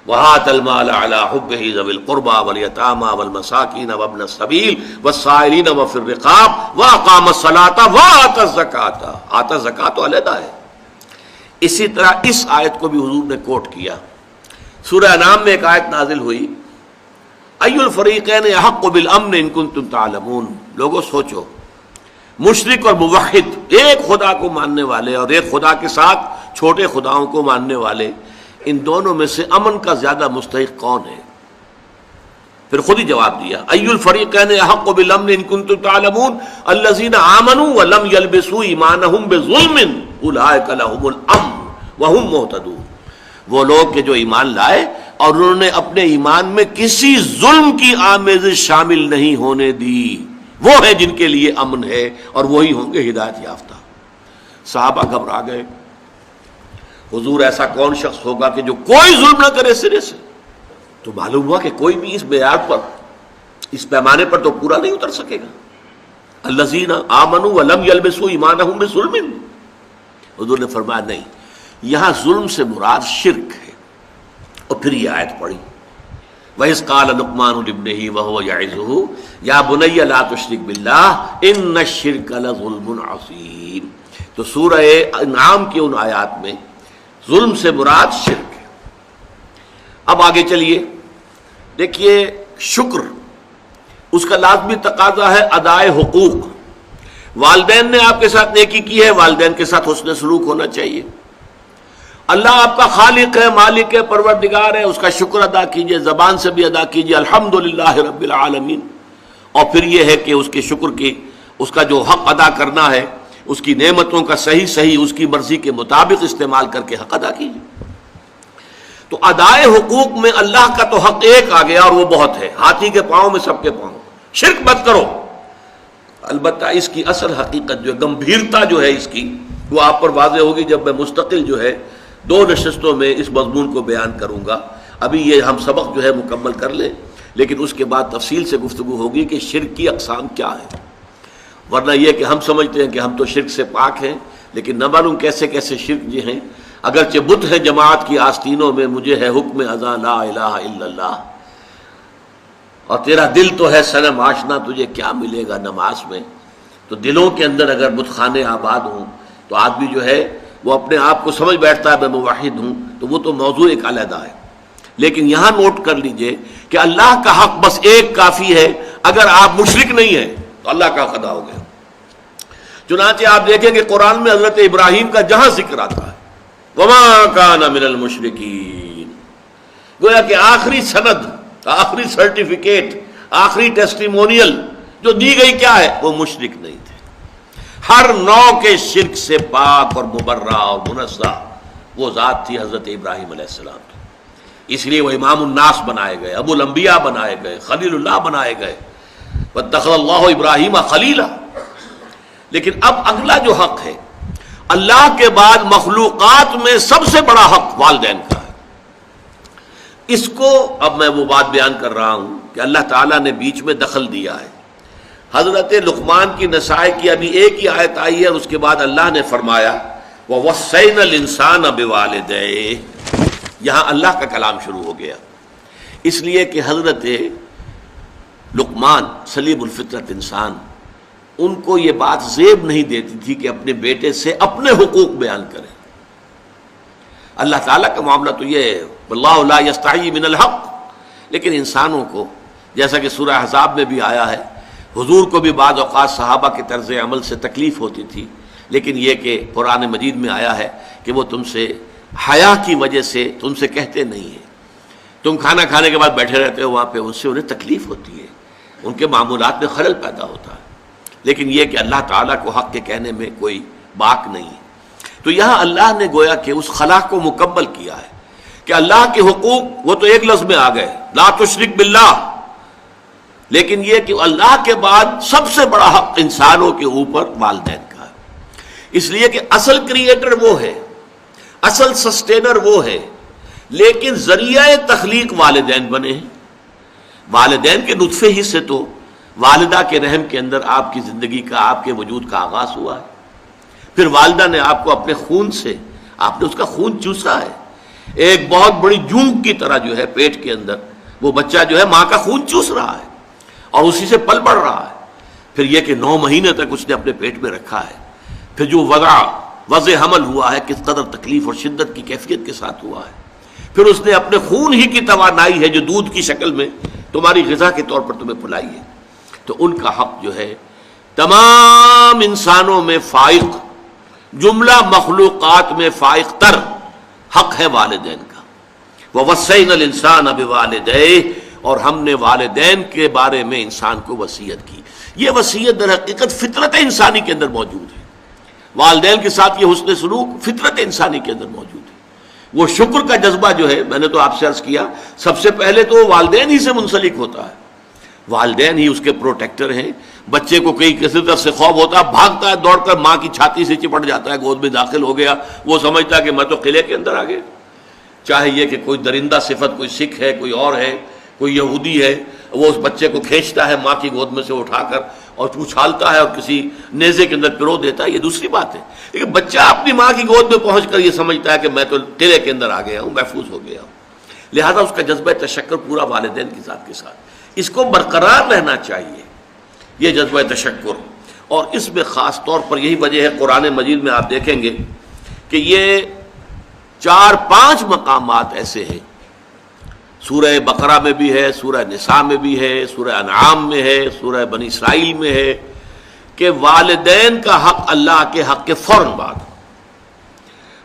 وَآتَ الْمَالَ عَلَىٰ حُبِّهِ ذَوِي الْقُرْبَىٰ وَالْيَتَامَىٰ وَالْمَسَاكِينَ وَابْنَ السَّبِيلِ وَالسَّائِلِينَ وَفِي الرِّقَابِ وَأَقَامَ الصَّلَاةَ وَآتَى الزَّكَاةَ۔ آتا زکوٰۃ تو علیحدہ ہے۔ اسی طرح اس آیت کو بھی حضور نے کوٹ کیا۔ سورہ انعام میں ایک آیت نازل ہوئی اَيُّ الْفَرِيقَيْنِ أَحَقُّ بِالْأَمْنِ إِن كُنتُمْ تَعْلَمُونَ۔ لوگوں سوچو، مشرک اور موحد، ایک خدا کو ماننے والے اور ایک خدا کے ساتھ چھوٹے خداؤں کو ماننے والے، ان دونوں میں سے امن کا زیادہ مستحق کون ہے؟ پھر خود ہی جواب دیا اَيُّ الْفَرِيقَيْنِ أَحَقُّ بِالْأَمْنِ إِن كُنتُمْ تَعْلَمُونَ الَّذِينَ آمَنُوا وَلَمْ يَلْبِسُوا إِيمَانَهُمْ بِظُلْمٍ أُولَٰئِكَ لَهُمُ الْأَمْنُ وَهُمْ مُهْتَدُونَ۔ وہ لوگ کہ جو ایمان لائے اور انہوں نے اپنے ایمان میں کسی ظلم کی آمیزش شامل نہیں ہونے دی، وہ ہے جن کے لیے امن ہے، اور وہی ہوں گے ہدایت یافتہ۔ صحابہ گھبرا گئے، حضور ایسا کون شخص ہوگا کہ جو کوئی ظلم نہ کرے سرے سے؟ تو معلوم ہوا کہ کوئی بھی اس معیار پر، اس پیمانے پر تو پورا نہیں اتر سکے گا۔ الذین آمنوا ولم یلبسوا ایمانہم بظلم، حضور نے فرمایا نہیں، یہاں ظلم سے مراد شرک ہے۔ اور پھر یہ آیت پڑھی وَإِذْ قَالَ لُقْمَانُ لِابْنِهِ وَهُوَ يَعِظُهُ يَا بُنَيَّ لَا تُشْرِكْ بِاللَّهِ إِنَّ الشِّرْكَ لَظُلْمٌ عَظِيمٌ۔ تو سورہ انعام کی ان آیات میں ظلم سے مراد شرک ہے۔ اب آگے چلیے، دیکھیے شکر، اس کا لازمی تقاضا ہے ادائے حقوق۔ والدین نے آپ کے ساتھ نیکی کی ہے، والدین کے ساتھ حسن سلوک ہونا چاہیے۔ اللہ آپ کا خالق ہے، مالک ہے، پروردگار ہے، اس کا شکر ادا کیجئے، زبان سے بھی ادا کیجئے الحمدللہ رب العالمین۔ اور پھر یہ ہے کہ اس کے شکر کی، اس کا جو حق ادا کرنا ہے، اس کی نعمتوں کا صحیح اس کی مرضی کے مطابق استعمال کر کے حق ادا کیجئے۔ تو ادائے حقوق میں اللہ کا تو حق ایک آ گیا اور وہ بہت ہے، ہاتھی کے پاؤں میں سب کے پاؤں۔ شرک مت کرو، البتہ اس کی اصل حقیقت جو ہے، گمبھیرتا جو ہے اس کی، وہ آپ پر واضح ہوگی جب میں مستقل جو ہے 2 نشستوں میں اس مضمون کو بیان کروں گا۔ ابھی یہ ہم سبق جو ہے مکمل کر لیں، لیکن اس کے بعد تفصیل سے گفتگو ہوگی کہ شرک کی اقسام کیا ہے، ورنہ یہ کہ ہم سمجھتے ہیں کہ ہم تو شرک سے پاک ہیں، لیکن نہ معلوم کیسے کیسے شرک جو ہیں، اگرچہ بت ہے جماعت کی آستینوں میں، مجھے ہے حکم اذاں لا الہ الا اللہ، اور تیرا دل تو ہے صنم آشنا، تجھے کیا ملے گا نماز میں؟ تو دلوں کے اندر اگر بت خانے آباد ہوں تو آدمی جو ہے وہ اپنے آپ کو سمجھ بیٹھتا ہے میں موحد ہوں، تو وہ تو موضوع ایک علیحدہ ہے۔ لیکن یہاں نوٹ کر لیجئے کہ اللہ کا حق بس ایک کافی ہے، اگر آپ مشرک نہیں ہیں تو اللہ کا حق ادا ہو گیا۔ چنانچہ آپ دیکھیں کہ قرآن میں حضرت ابراہیم کا جہاں ذکر آتا ہے وَمَا كَانَ مِنَ الْمُشْرِكِينَ، گویا کہ آخری سند، آخری سرٹیفکیٹ، آخری ٹیسٹیمونیل جو دی گئی کیا ہے، وہ مشرک نہیں تھے، ہر نوع کے شرک سے پاک اور مبرہ اور منزہ وہ ذات تھی حضرت ابراہیم علیہ السلام کی۔ اس لیے وہ امام الناس بنائے گئے، ابو الانبیاء بنائے گئے، خلیل اللہ بنائے گئے، واتخذ اللہ ابراہیم خلیلا۔ لیکن اب اگلا جو حق ہے، اللہ کے بعد مخلوقات میں سب سے بڑا حق والدین کا ہے۔ اس کو اب میں وہ بات بیان کر رہا ہوں کہ اللہ تعالیٰ نے بیچ میں دخل دیا ہے۔ حضرت لقمان کی نصائح کی ابھی ایک ہی آیت آئی ہے، اور اس کے بعد اللہ نے فرمایا وَوَصَّيْنَا الْإِنسَانَ بِوَالِدَيْهِ، یہاں اللہ کا کلام شروع ہو گیا، اس لیے کہ حضرت لقمان سلیم الفطرت انسان، ان کو یہ بات زیب نہیں دیتی تھی کہ اپنے بیٹے سے اپنے حقوق بیان کریں۔ اللہ تعالیٰ کا معاملہ تو یہ ہے واللہ لا یستحیی من الحق، لیکن انسانوں کو جیسا کہ سورہ احزاب میں بھی آیا ہے، حضور کو بھی بعض اوقات صحابہ کے طرز عمل سے تکلیف ہوتی تھی، لیکن یہ کہ قرآن مجید میں آیا ہے کہ وہ تم سے حیا کی وجہ سے تم سے کہتے نہیں ہیں، تم کھانا کھانے کے بعد بیٹھے رہتے ہو وہاں پہ، ان سے انہیں تکلیف ہوتی ہے، ان کے معمولات میں خلل پیدا ہوتا ہے، لیکن یہ کہ اللہ تعالیٰ کو حق کے کہنے میں کوئی باک نہیں ہے۔ تو یہاں اللہ نے گویا کہ اس خلا کو مکمل کیا ہے کہ اللہ کے حقوق وہ تو ایک لفظ میں آ گئے لا تشرک باللہ، لیکن یہ کہ اللہ کے بعد سب سے بڑا حق انسانوں کے اوپر والدین کا ہے، اس لیے کہ اصل کریٹر وہ ہے، اصل سسٹینر وہ ہے، لیکن ذریعہ تخلیق والدین بنے ہیں۔ والدین کے نطفے ہی سے تو والدہ کے رحم کے اندر آپ کی زندگی کا، آپ کے وجود کا آغاز ہوا ہے، پھر والدہ نے آپ کو اپنے خون سے، آپ نے اس کا خون چوسا ہے، ایک بہت بڑی جونگ کی طرح جو ہے پیٹ کے اندر وہ بچہ جو ہے ماں کا خون چوس رہا ہے اور اسی سے پل بڑھ رہا ہے، پھر یہ کہ 9 مہینے تک اس نے اپنے پیٹ میں رکھا ہے، پھر جو وضع حمل ہوا ہے کس قدر تکلیف اور شدت کی کیفیت کے ساتھ ہوا ہے، پھر اس نے اپنے خون ہی کی توانائی ہے جو دودھ کی شکل میں تمہاری غذا کے طور پر تمہیں پلائی ہے، تو ان کا حق جو ہے تمام انسانوں میں فائق، جملہ مخلوقات میں فائق تر حق ہے والدین کا۔ وَوَصَّيْنَا الْإِنسَانَ بِوَالِدَيْهِ، اور ہم نے والدین کے بارے میں انسان کو وصیت کی۔ یہ وصیت در حقیقت فطرت انسانی کے اندر موجود ہے، والدین کے ساتھ یہ حسن سلوک فطرت انسانی کے اندر موجود ہے۔ وہ شکر کا جذبہ جو ہے، میں نے تو آپ سے عرض کیا، سب سے پہلے تو والدین ہی سے منسلک ہوتا ہے، والدین ہی اس کے پروٹیکٹر ہیں۔ بچے کو کسی طرح سے خوف ہوتا ہے، بھاگتا ہے دوڑ کر ماں کی چھاتی سے چپٹ جاتا ہے، گود میں داخل ہو گیا، وہ سمجھتا ہے کہ میں تو قلعے کے اندر آ گیا، چاہے یہ کہ کوئی درندہ صفت، کوئی سکھ ہے، کوئی اور ہے، کوئی یہودی ہے، وہ اس بچے کو کھینچتا ہے ماں کی گود میں سے اٹھا کر اور اچھالتا ہے اور کسی نیزے کے اندر پرو دیتا ہے، یہ دوسری بات ہے، لیکن بچہ اپنی ماں کی گود میں پہنچ کر یہ سمجھتا ہے کہ میں تو قلعے کے اندر آ گیا ہوں، محفوظ ہو گیا ہوں، لہذا اس کا جذبہ تشکر پورا والدین کی ذات کے ساتھ اس کو برقرار رہنا چاہیے، یہ جذبہ تشکر۔ اور اس میں خاص طور پر یہی وجہ ہے قرآن مجید میں آپ دیکھیں گے کہ یہ 4-5 مقامات ایسے ہیں، سورہ بقرہ میں بھی ہے، سورہ نساء میں بھی ہے، سورہ انعام میں ہے، سورہ بنی اسرائیل میں ہے، کہ والدین کا حق اللہ کے حق کے فوراً بعد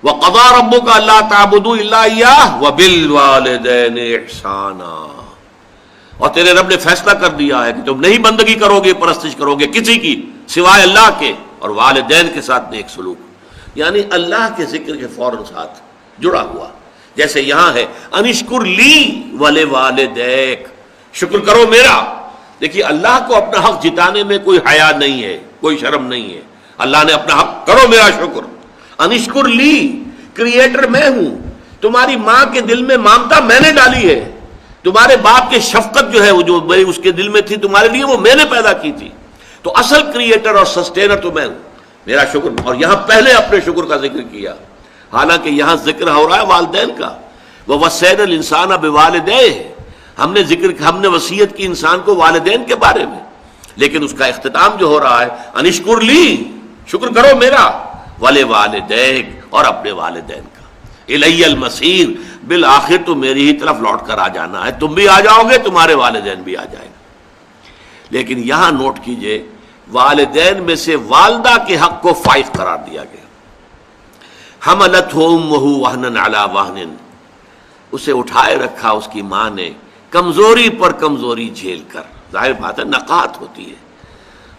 وَقَضَىٰ رَبُّكَ أَلَّا تَعْبُدُوا إِلَّا إِيَّاهُ وَبِالْوَالِدَيْنِ إِحْسَانًا، اور تیرے رب نے فیصلہ کر دیا ہے کہ تم نہیں بندگی کرو گے، پرستش کرو گے کسی کی سوائے اللہ کے، اور والدین کے ساتھ نیک سلوک، یعنی اللہ کے ذکر کے فوراً ساتھ جڑا ہوا، جیسے یہاں ہے انشکر لی ولوالدیک، شکر کرو میرا۔ دیکھیے اللہ کو اپنا حق جتانے میں کوئی حیا نہیں ہے، کوئی شرم نہیں ہے، اللہ نے اپنا حق کرو میرا شکر۔ انشکر لی، کریٹر میں ہوں، تمہاری ماں کے دل میں ممتا میں نے ڈالی ہے، تمہارے باپ کی شفقت جو ہے وہ جو میری اس کے دل میں تھی تمہارے لیے وہ میں نے پیدا کی تھی. تو اصل کریٹر اور سسٹینر تو میں ہوں. میرا شکر. اور یہاں پہلے اپنے شکر کا ذکر کیا، حالانکہ یہاں ذکر ہو رہا ہے والدین کا. وَوَصَّيْنَا الْإِنسَانَ بِوَالِدَيْهِ، ہم نے وصیت کی انسان کو والدین کے بارے میں، لیکن اس کا اختتام جو ہو رہا ہے ان اشکر لی، شکر کرو میرا، وَلِوَالِدَيْكَ، اور اپنے والدین کا. اِلَيَّ الْمَصِيرُ، بالآخر تو میری ہی طرف لوٹ کر آ جانا ہے. تم بھی آ جاؤ گے، تمہارے والدین بھی آ جائیں گے. لیکن یہاں نوٹ کیجئے والدین میں سے والدہ کے حق کو فائق قرار دیا گیا. حملتہ امہ وہنا علی وہن، اسے اٹھائے رکھا اس کی ماں نے کمزوری پر کمزوری جھیل کر. ظاہر بات ہے نقاہت ہوتی ہے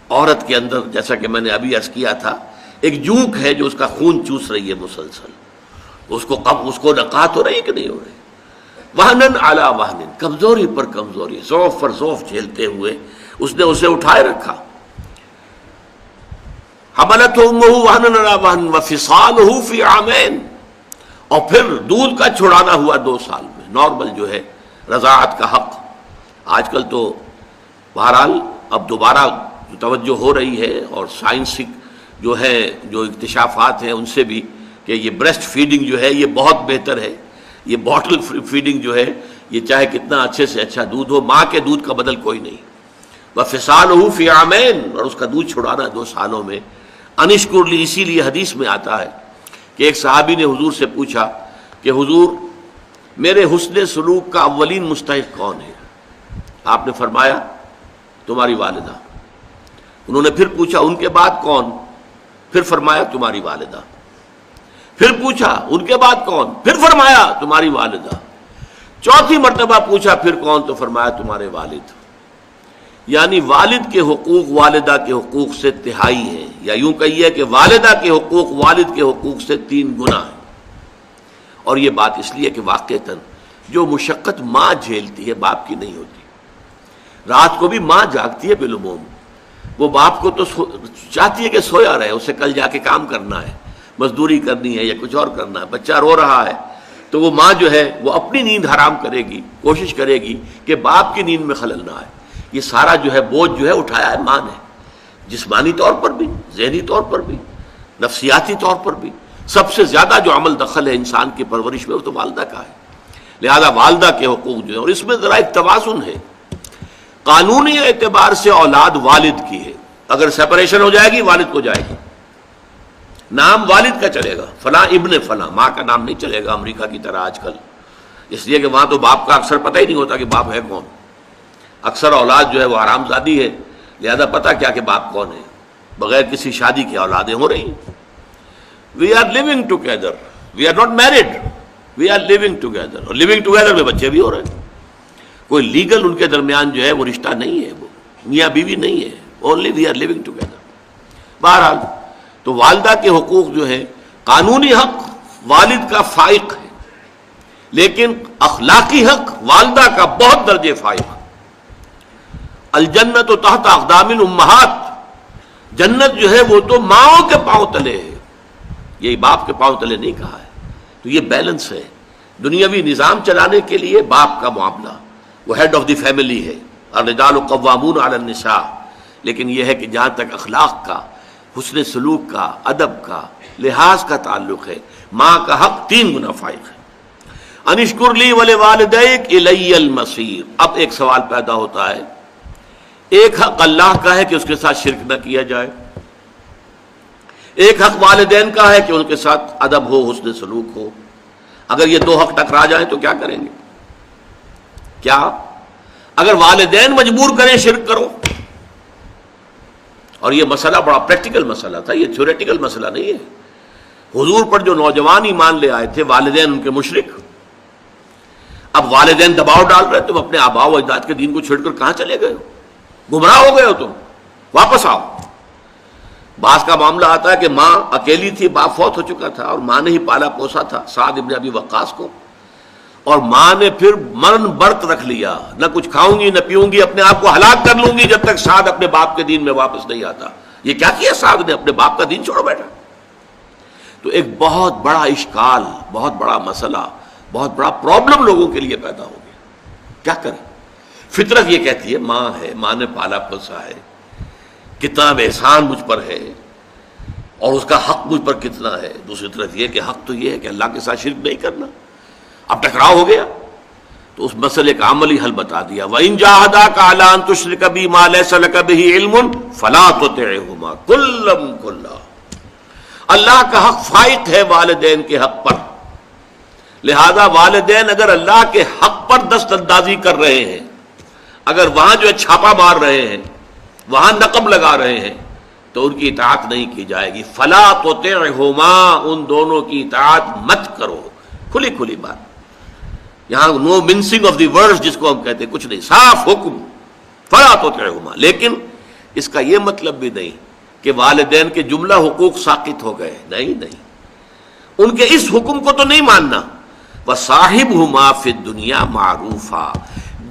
عورت کے اندر، جیسا کہ میں نے ابھی عرض کیا تھا، ایک جونک ہے جو اس کا خون چوس رہی ہے مسلسل. اس کو نقاہت ہو رہی ہے کہ نہیں ہو رہی؟ وہنن علی وہن، کمزوری پر کمزوری، ضعف پر ضعف جھیلتے ہوئے اس نے اسے اٹھائے رکھا. حملتہ امہ وہنا علی وہن وفصالہ فی عامین، اور پھر دودھ کا چھڑانا ہوا 2 سال میں. نارمل جو ہے رضاعت کا حق. آج کل تو بہرحال اب دوبارہ توجہ ہو رہی ہے، اور سائنسک جو ہے جو اکتشافات ہیں ان سے بھی، کہ یہ بریسٹ فیڈنگ جو ہے یہ بہت بہتر ہے. یہ باٹل فیڈنگ جو ہے یہ چاہے کتنا اچھے سے اچھا دودھ ہو، ماں کے دودھ کا بدل کوئی نہیں. وفصالہ فی عامین، اور اس کا دودھ چھڑانا 2 سالوں میں. انشکر لی، اسی لیے حدیث میں آتا ہے کہ ایک صحابی نے حضور سے پوچھا کہ حضور میرے حسن سلوک کا اولین مستحق کون ہے؟ آپ نے فرمایا تمہاری والدہ. انہوں نے پھر پوچھا ان کے بعد کون؟ پھر فرمایا تمہاری والدہ. پھر پوچھا ان کے بعد کون؟ پھر فرمایا تمہاری والدہ. 4تھی مرتبہ پوچھا پھر کون؟ تو فرمایا تمہارے والد. یعنی والد کے حقوق والدہ کے حقوق سے تہائی ہیں، یا یوں کہیے کہ والدہ کے حقوق والد کے حقوق سے 3 گنا ہیں. اور یہ بات اس لیے کہ واقعتاً جو مشقت ماں جھیلتی ہے باپ کی نہیں ہوتی. رات کو بھی ماں جاگتی ہے بالعموم، وہ باپ کو تو چاہتی ہے کہ سویا رہے، اسے کل جا کے کام کرنا ہے، مزدوری کرنی ہے یا کچھ اور کرنا ہے. بچہ رو رہا ہے تو وہ ماں جو ہے وہ اپنی نیند حرام کرے گی، کوشش کرے گی کہ باپ کی نیند میں خلل نہ آئے. یہ سارا جو ہے بوجھ جو ہے اٹھایا ہے ماں نے، جسمانی طور پر بھی، ذہنی طور پر بھی، نفسیاتی طور پر بھی. سب سے زیادہ جو عمل دخل ہے انسان کی پرورش میں وہ تو والدہ کا ہے. لہذا والدہ کے حقوق جو ہے، اور اس میں ذرا ایک توازن ہے. قانونی اعتبار سے اولاد والد کی ہے، اگر سیپریشن ہو جائے گی والد کو جائے گی، نام والد کا چلے گا، فلاں ابن فلاں، ماں کا نام نہیں چلے گا امریکہ کی طرح آج کل. اس لیے کہ وہاں تو باپ کا اکثر پتہ ہی نہیں ہوتا کہ باپ ہے کون. اکثر اولاد جو ہے وہ حرام زادی ہے، لہذا پتہ کیا کہ باپ کون ہے. بغیر کسی شادی کی اولادیں ہو رہی ہیں. We are living together, we are not married, we are living together. اور لیونگ ٹوگیدر میں بچے بھی ہو رہے ہیں. کوئی لیگل ان کے درمیان جو ہے وہ رشتہ نہیں ہے، وہ میاں بیوی نہیں ہے، only we are living together. بہرحال تو والدہ کے حقوق جو ہے، قانونی حق والد کا فائق ہے، لیکن اخلاقی حق والدہ کا بہت درجے فائق. الجنت تحت اقدام الامہات، جنت جو ہے وہ تو ماؤں کے پاؤں تلے ہے، یہی باپ کے پاؤں تلے نہیں کہا ہے. تو یہ بیلنس ہے. دنیاوی نظام چلانے کے لیے باپ کا معاملہ، وہ ہیڈ آف دی فیملی ہے، الرجال قوامون علی النساء. لیکن یہ ہے کہ جہاں تک اخلاق کا، حسن سلوک کا، ادب کا، لحاظ کا تعلق ہے، ماں کا حق 3 گنا فائق ہے. انشکر لی ولوالدیک الی المصیر. اب ایک سوال پیدا ہوتا ہے، ایک حق اللہ کا ہے کہ اس کے ساتھ شرک نہ کیا جائے، ایک حق والدین کا ہے کہ ان کے ساتھ ادب ہو، حسن سلوک ہو. اگر یہ 2 حق ٹکرا جائیں تو کیا کریں گے؟ کیا اگر والدین مجبور کریں شرک کرو؟ اور یہ مسئلہ بڑا پریکٹیکل مسئلہ تھا، یہ تھیوریٹیکل مسئلہ نہیں ہے. حضور پر جو نوجوان ایمان لے آئے تھے، والدین ان کے مشرک. اب والدین دباؤ ڈال رہے، تم اپنے آباء و اجداد کے دین کو چھوڑ کر کہاں چلے گئے ہو؟ گمراہ ہو گئے ہو، تم واپس آؤ. بعض کا معاملہ آتا ہے کہ ماں اکیلی تھی، باپ فوت ہو چکا تھا، اور ماں نے ہی پالا پوسا تھا سعد ابن ابی وقاص کو، اور ماں نے پھر مرن برت رکھ لیا، نہ کچھ کھاؤں گی نہ پیوں گی، اپنے آپ کو ہلاک کر لوں گی جب تک سعد اپنے باپ کے دین میں واپس نہیں آتا. یہ کیا کیا سعد نے؟ اپنے باپ کا دین چھوڑ بیٹھا. تو ایک بہت بڑا اشکال، بہت بڑا مسئلہ، بہت بڑا پرابلم لوگوں کے لیے پیدا ہو گیا. کیا کریں؟ فطرت یہ کہتی ہے ماں ہے، ماں نے پالا پوسا ہے، کتنا احسان مجھ پر ہے اور اس کا حق مجھ پر کتنا ہے۔ دوسری طرف یہ کہ حق تو یہ ہے کہ اللہ کے ساتھ شرک نہیں کرنا۔ اب ٹکراؤ ہو گیا تو اس مسئلے کا عملی حل بتا دیا، وَإِن جَاهَدَاكَ عَلَىٰ أَن تُشْرِكَ بِي مَا لَيْسَ لَكَ بِهِ عِلْمٌ فَلَا تُطِعْهُمَا كُلًّا كُلًّا۔ اللہ کا حق فائق ہے والدین کے حق پر، لہذا والدین اگر اللہ کے حق پر دست اندازی کر رہے ہیں، اگر وہاں جو ہے چھاپا مار رہے ہیں، وہاں نقب لگا رہے ہیں، تو ان کی اطاعت نہیں کی جائے گی۔ فَلَا تُطِعْهُمَا، ان دونوں کی اطاعت مت کرو۔ کھلی کھلی بات، یہاں نو منسنگ آف دی ورڈز جس کو ہم کہتے ہیں، کچھ نہیں، صاف حکم، فَلَا تُطِعْهُمَا۔ لیکن اس کا یہ مطلب بھی نہیں کہ والدین کے جملہ حقوق ساقط ہو گئے، نہیں، ان کے اس حکم کو تو نہیں ماننا۔ وَصَاحِبْهُمَا فِي الدُّنْيَا مَعْرُوفًا،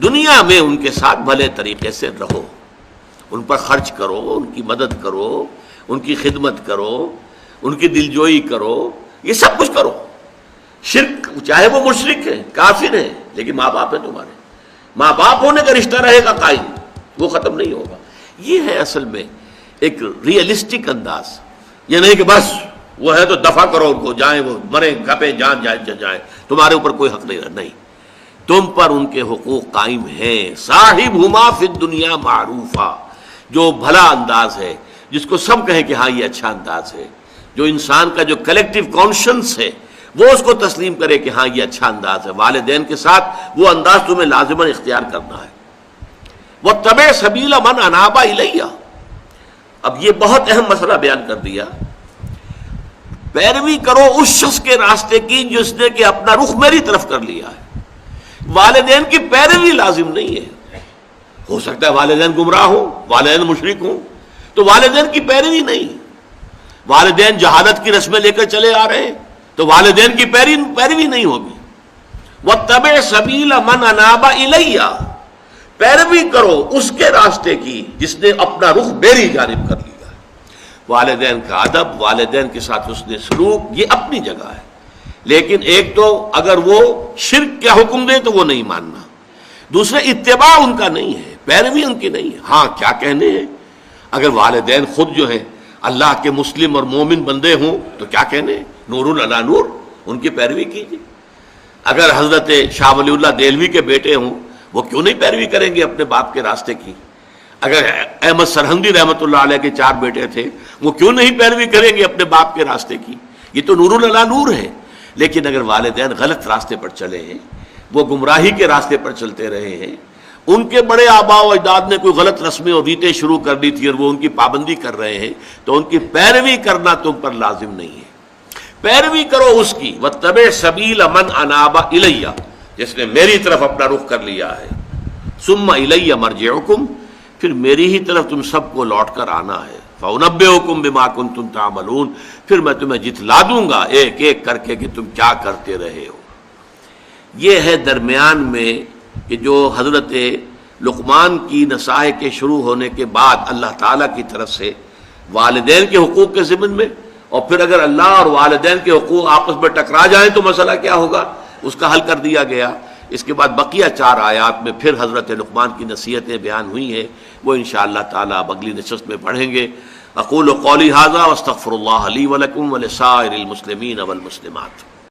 دنیا میں ان کے ساتھ بھلے طریقے سے رہو، ان پر خرچ کرو، ان کی مدد کرو، ان کی خدمت کرو، ان کی دلجوئی کرو، یہ سب کچھ کرو۔ شرک، چاہے وہ مشرک ہے، کافر ہے، لیکن ماں باپ ہے تمہارے، ماں باپ ہونے کا رشتہ رہے گا قائم، وہ ختم نہیں ہوگا۔ یہ ہے اصل میں ایک ریئلسٹک انداز، یہ نہیں کہ بس وہ ہے تو دفع کرو ان کو، جائیں وہ مریں کھپیں جان جائیں، تمہارے اوپر کوئی حق نہیں، تم پر ان کے حقوق قائم ہیں۔ صاحبہما فی الدنیا معروفا، جو بھلا انداز ہے، جس کو سب کہیں کہ ہاں یہ اچھا انداز ہے، جو انسان کا جو کلیکٹیو کانشنس ہے وہ اس کو تسلیم کرے کہ ہاں یہ اچھا انداز ہے، والدین کے ساتھ وہ انداز تمہیں لازماً اختیار کرنا ہے۔ وَاتَّبِعْ سَبِيلَ مَنْ أَنَابَ إِلَيَّ، اب یہ بہت اہم مسئلہ بیان کر دیا، پیروی کرو اس شخص کے راستے کی جس نے کہ اپنا رخ میری طرف کر لیا ہے۔ والدین کی پیروی لازم نہیں ہے، ہو سکتا ہے والدین گمراہ ہوں، والدین مشرک ہوں، تو والدین کی پیروی نہیں، والدین جہالت کی رسمیں لے کر چلے آ رہے ہیں تو والدین کی پیروی نہیں ہوگی۔ وَاتَّبِعْ سَبِيلَ مَنْ أَنَابَ إِلَيَّ، پیروی کرو اس کے راستے کی جس نے اپنا رخ میری جانب کر لیا۔ والدین کا ادب، والدین کے ساتھ حسن سلوک، یہ اپنی جگہ ہے، لیکن ایک تو اگر وہ شرک کا حکم دے تو وہ نہیں ماننا، دوسرے اتباع ان کا نہیں ہے، پیروی ان کی نہیں ہے۔ ہاں کیا کہنے ہیں، اگر والدین خود جو ہیں اللہ کے مسلم اور مومن بندے ہوں تو کیا کہنے، نور علی نور، ان کی پیروی کیجیے۔ اگر حضرت شاہ ولی اللہ دہلوی کے بیٹے ہوں، وہ کیوں نہیں پیروی کریں گے اپنے باپ کے راستے کی؟ اگر احمد سرہندی رحمۃ اللہ علیہ کے 4 بیٹے تھے، وہ کیوں نہیں پیروی کریں گے اپنے باپ کے راستے کی؟ یہ تو نور علی نور ہے۔ لیکن اگر والدین غلط راستے پر چلے ہیں، وہ گمراہی کے راستے پر چلتے رہے ہیں، ان کے بڑے آباء و اجداد نے کوئی غلط رسمیں اور ریتیں شروع کر دی تھی اور وہ ان کی پابندی کر رہے ہیں، تو ان کی پیروی کرنا تم پر لازم نہیں ہے۔ پیروی کرو اس کی، وَاتَّبِعْ سَبِيلَ مَنْ أَنَابَ إِلَيَّ، جس نے میری طرف اپنا رخ کر لیا ہے۔ ثُمَّ إِلَيَّ مَرْجِعُكُمْ، پھر میری ہی طرف تم سب کو لوٹ کر آنا ہے۔ فَأُنَبِّئُكُم بِمَا كُنتُمْ تَعْمَلُونَ، پھر میں تمہیں جتلا دوں گا ایک ایک کر کے کہ تم کیا کرتے رہے ہو۔ یہ ہے درمیان میں کہ جو حضرت لقمان کی نصائح کے شروع ہونے کے بعد اللہ تعالیٰ کی طرف سے والدین کے حقوق کے ضمن میں، اور پھر اگر اللہ اور والدین کے حقوق آپس میں ٹکرا جائیں تو مسئلہ کیا ہوگا، اس کا حل کر دیا گیا۔ اس کے بعد بقیہ 4 آیات میں پھر حضرت لقمان کی نصیحتیں بیان ہوئی ہیں، وہ انشاءاللہ تعالیٰ اب اگلی نشست میں پڑھیں گے۔ اقول قولی ھذا واستغفر اللہ لی ولکم ولسائر المسلمین والمسلمات۔